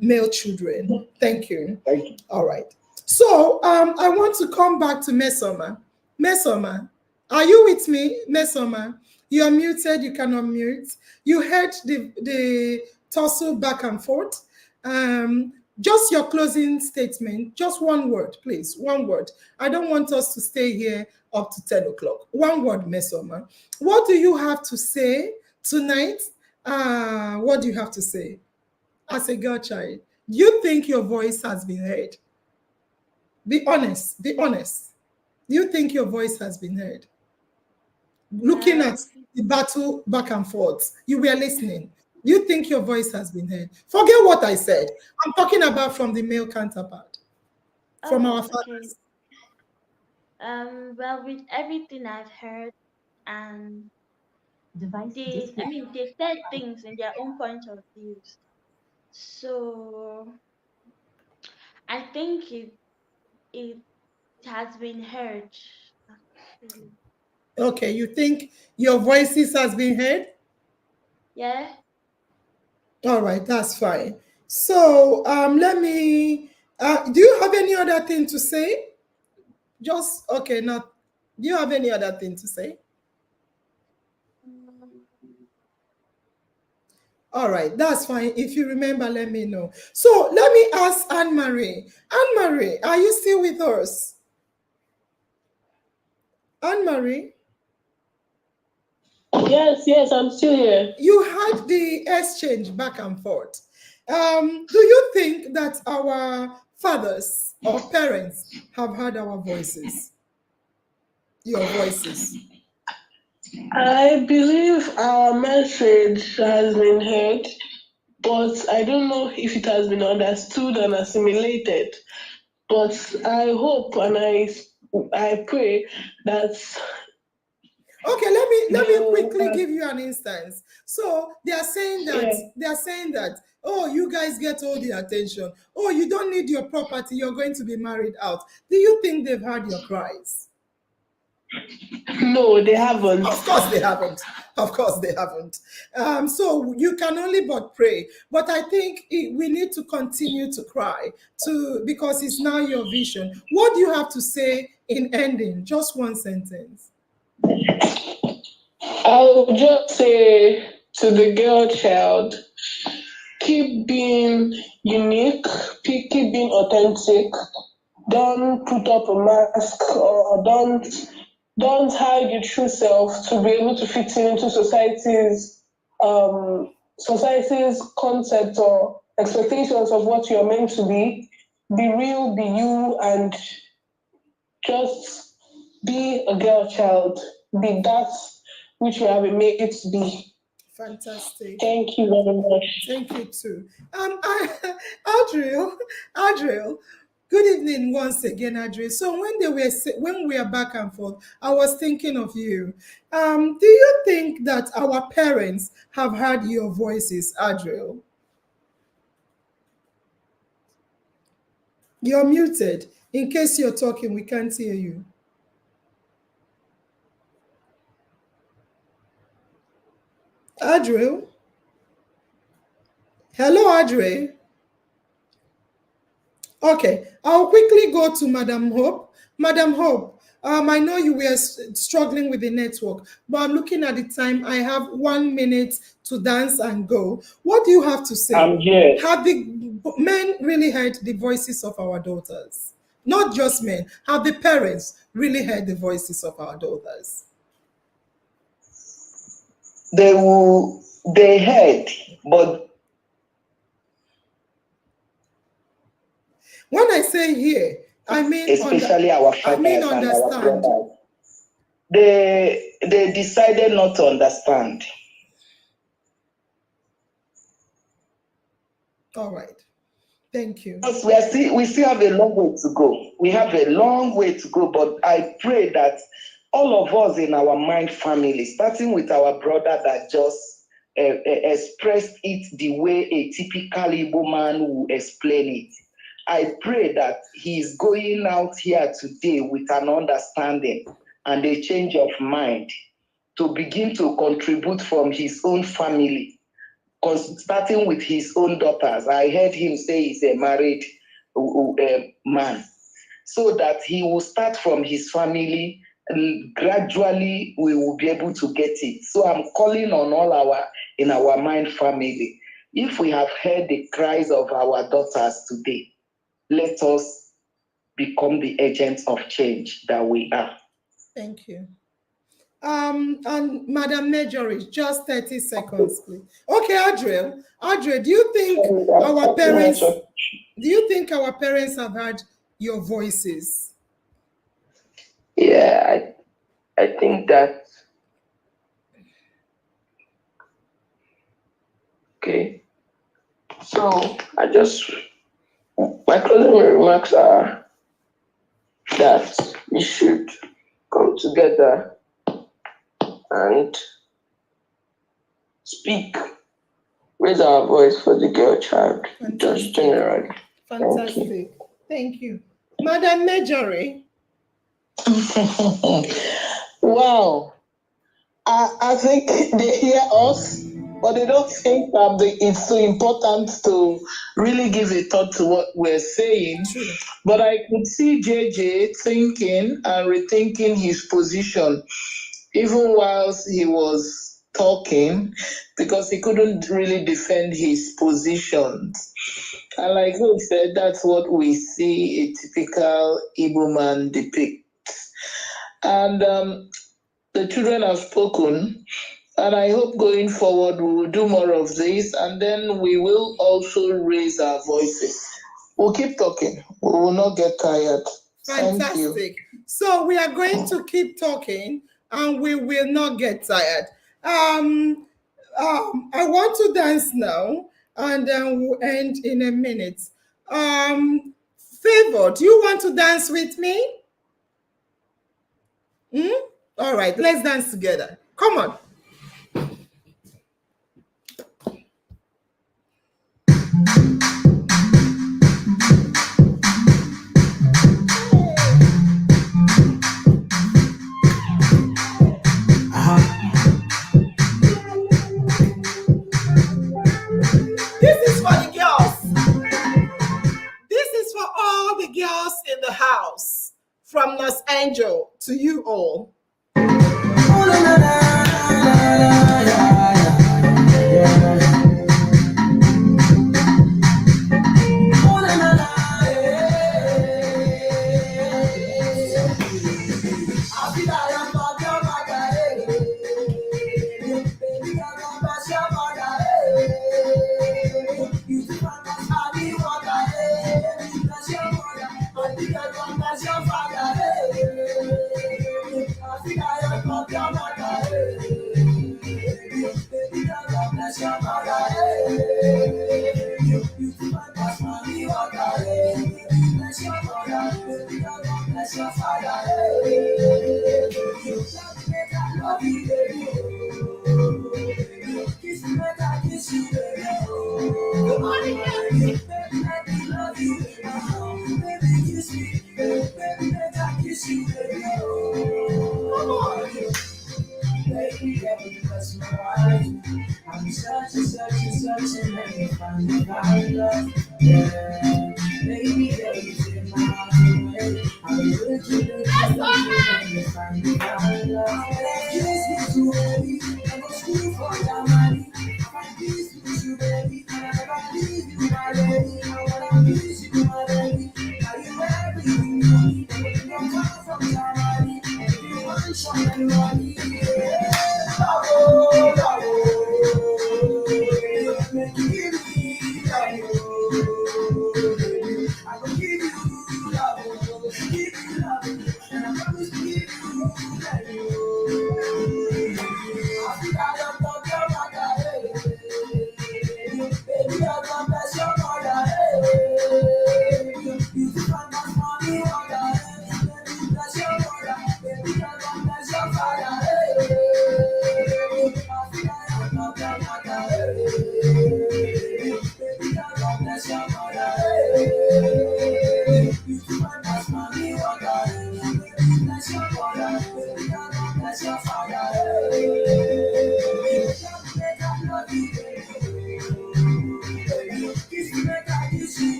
male children. Thank you. Thank you. All right. So I want to come back to Mesoma. Mesoma, are you with me, Mesoma? You are muted. You cannot mute. You heard the tussle back and forth. Just your closing statement. Just one word, please. One word. I don't want us to stay here up to 10 o'clock. One word, Mesoma. What do you have to say tonight? What do you have to say as a girl child? Do you think your voice has been heard? Be honest. Be honest. Do you think your voice has been heard? Looking at the battle back and forth, you were listening. Do you think your voice has been heard? Forget what I said. I'm talking about from the male counterpart, from our fathers. Well, with everything I've heard, and they said things in their own point of views. So I think it has been heard. Okay, you think your voices has been heard? Yeah. All right, that's fine. So let me, do you have any other thing to say? Just, okay, do you have any other thing to say? All right, that's fine. If you remember, let me know. So let me ask Anne-Marie. Anne-Marie, are you still with us? Anne-Marie? Yes, I'm still here. You had the exchange back and forth. Do you think that our fathers or parents have heard our voices? Your voices? I believe our message has been heard, but I don't know if it has been understood and assimilated. But I hope and I pray that. Okay, let me quickly give you an instance. So they are saying that, oh, you guys get all the attention. Oh, you don't need your property. You're going to be married out. Do you think they've heard your cries? No, they haven't. Of course they haven't. Of course they haven't. So you can only but pray. But I think we need to continue to cry because it's now your vision. What do you have to say in ending? Just one sentence. I'll just say to the girl child, keep being unique, keep being authentic. Don't put up a mask or don't hide your true self to be able to fit into society's concept or expectations of what you're meant to be. Be real, be you, and just be a girl child. Be that which you have been made to be. Fantastic. Thank you very much. Thank you too. Adriel, Good evening once again, Adre. So when we are back and forth, I was thinking of you. Do you think that our parents have heard your voices, Adre? You're muted. In case you're talking, we can't hear you. Adre? Hello, Adre. Okay, I'll quickly go to Madam Hope. Madam Hope, I know you were struggling with the network, but I'm looking at the time. I have 1 minute to dance and go. What do you have to say? I'm here. Have the men really heard the voices of our daughters? Not just men. Have the parents really heard the voices of our daughters? They heard, but when I say here, I mean especially our fathers and our brothers. They decided not to understand. All right. Thank you. Because we still have a long way to go. We have a long way to go, but I pray that all of us in our mind family, starting with our brother that just expressed it the way a typical Igbo man will explain it. I pray that he's going out here today with an understanding and a change of mind to begin to contribute from his own family, starting with his own daughters. I heard him say he's a married man. So that he will start from his family, and gradually we will be able to get it. So I'm calling on all in our mind family. If we have heard the cries of our daughters today, let us become the agents of change that we are. Thank you. And Madam Majoris, just 30 seconds, please. Okay, Adriel, do you think our parents have heard your voices? Yeah, I think that. Okay. So my closing remarks are that we should come together and speak, raise our voice for the girl child, just generally. Fantastic. Thank you. Madam Majori. Wow. I think they hear us, but they don't think it's so important to really give a thought to what we're saying. True. But I could see JJ thinking and rethinking his position, even whilst he was talking, because he couldn't really defend his positions. And like he said, that's what we see a typical Igbo man depict. And the children have spoken, and I hope going forward we will do more of this, and then we will also raise our voices. We'll keep talking. We will not get tired. Fantastic. Thank you. So we are going to keep talking, and we will not get tired. I want to dance now, and then we'll end in a minute. Favor, do you want to dance with me? All right, let's dance together. Come on. This is for the girls. This is for all the girls in the house. From Los Angeles to you all. Oh, na, na, na. baby. Kiss me, make I kiss you, baby. Good morning, baby. Let me love you, baby. Baby, kiss me, baby, make I kiss you, baby. Come on. Baby, every bless my life. I'm searching, let me find love. Yeah, baby, you take my heart away. I'm looking, let me find love. Kiss me too, baby. I go school for your money. I kiss you too, baby. I never leave you, my lady. I wanna kiss you, my lady. Are you everything you need? You're far from your money. You want something money.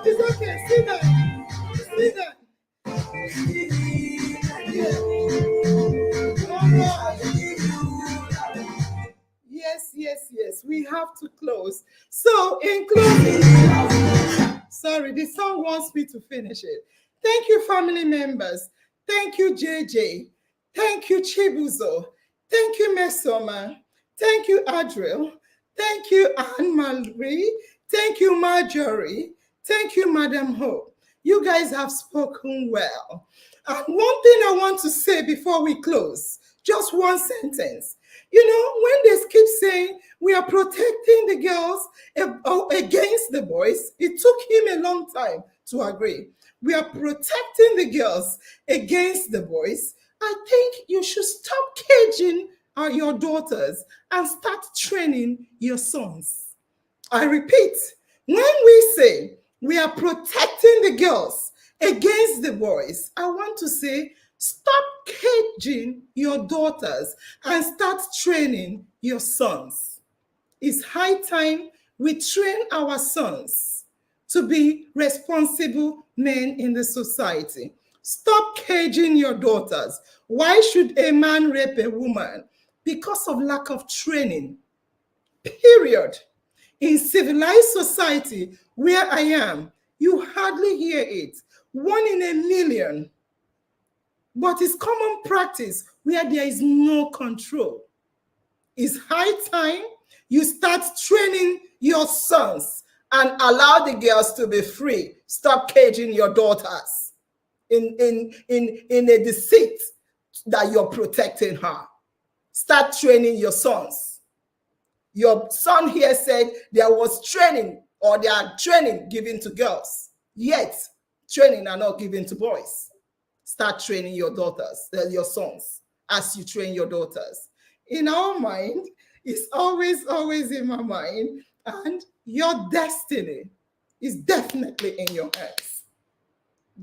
It's okay, sit down. Sit down. Yes. We have to close. So, in closing, sorry, the song wants me to finish it. Thank you, family members. Thank you, JJ. Thank you, Chibuzo. Thank you, Mesoma. Thank you, Adriel. Thank you, Anne-Marie. Thank you, Marjorie. Thank you, Madam Hope. You guys have spoken well. And one thing I want to say before we close, just one sentence. You know, when they keep saying we are protecting the girls against the boys, it took him a long time to agree. We are protecting the girls against the boys. I think you should stop caging your daughters and start training your sons. I repeat, when we say we are protecting the girls against the boys, I want to say, stop caging your daughters and start training your sons. It's high time we train our sons to be responsible men in the society. Stop caging your daughters. Why should a man rape a woman? Because of lack of training. Period. In civilized society where I am, you hardly hear it. 1 in a million. But it's common practice where there is no control. It's high time you start training your sons and allow the girls to be free. Stop caging your daughters in a deceit that you're protecting her. Start training your sons. Your son here said there was training, or there are training given to girls, yet training are not given to boys. Start training your daughters, your sons, as you train your daughters. In our mind, it's always in my mind, and your destiny is definitely in your hands.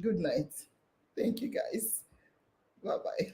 Good night. Thank you, guys. Bye-bye.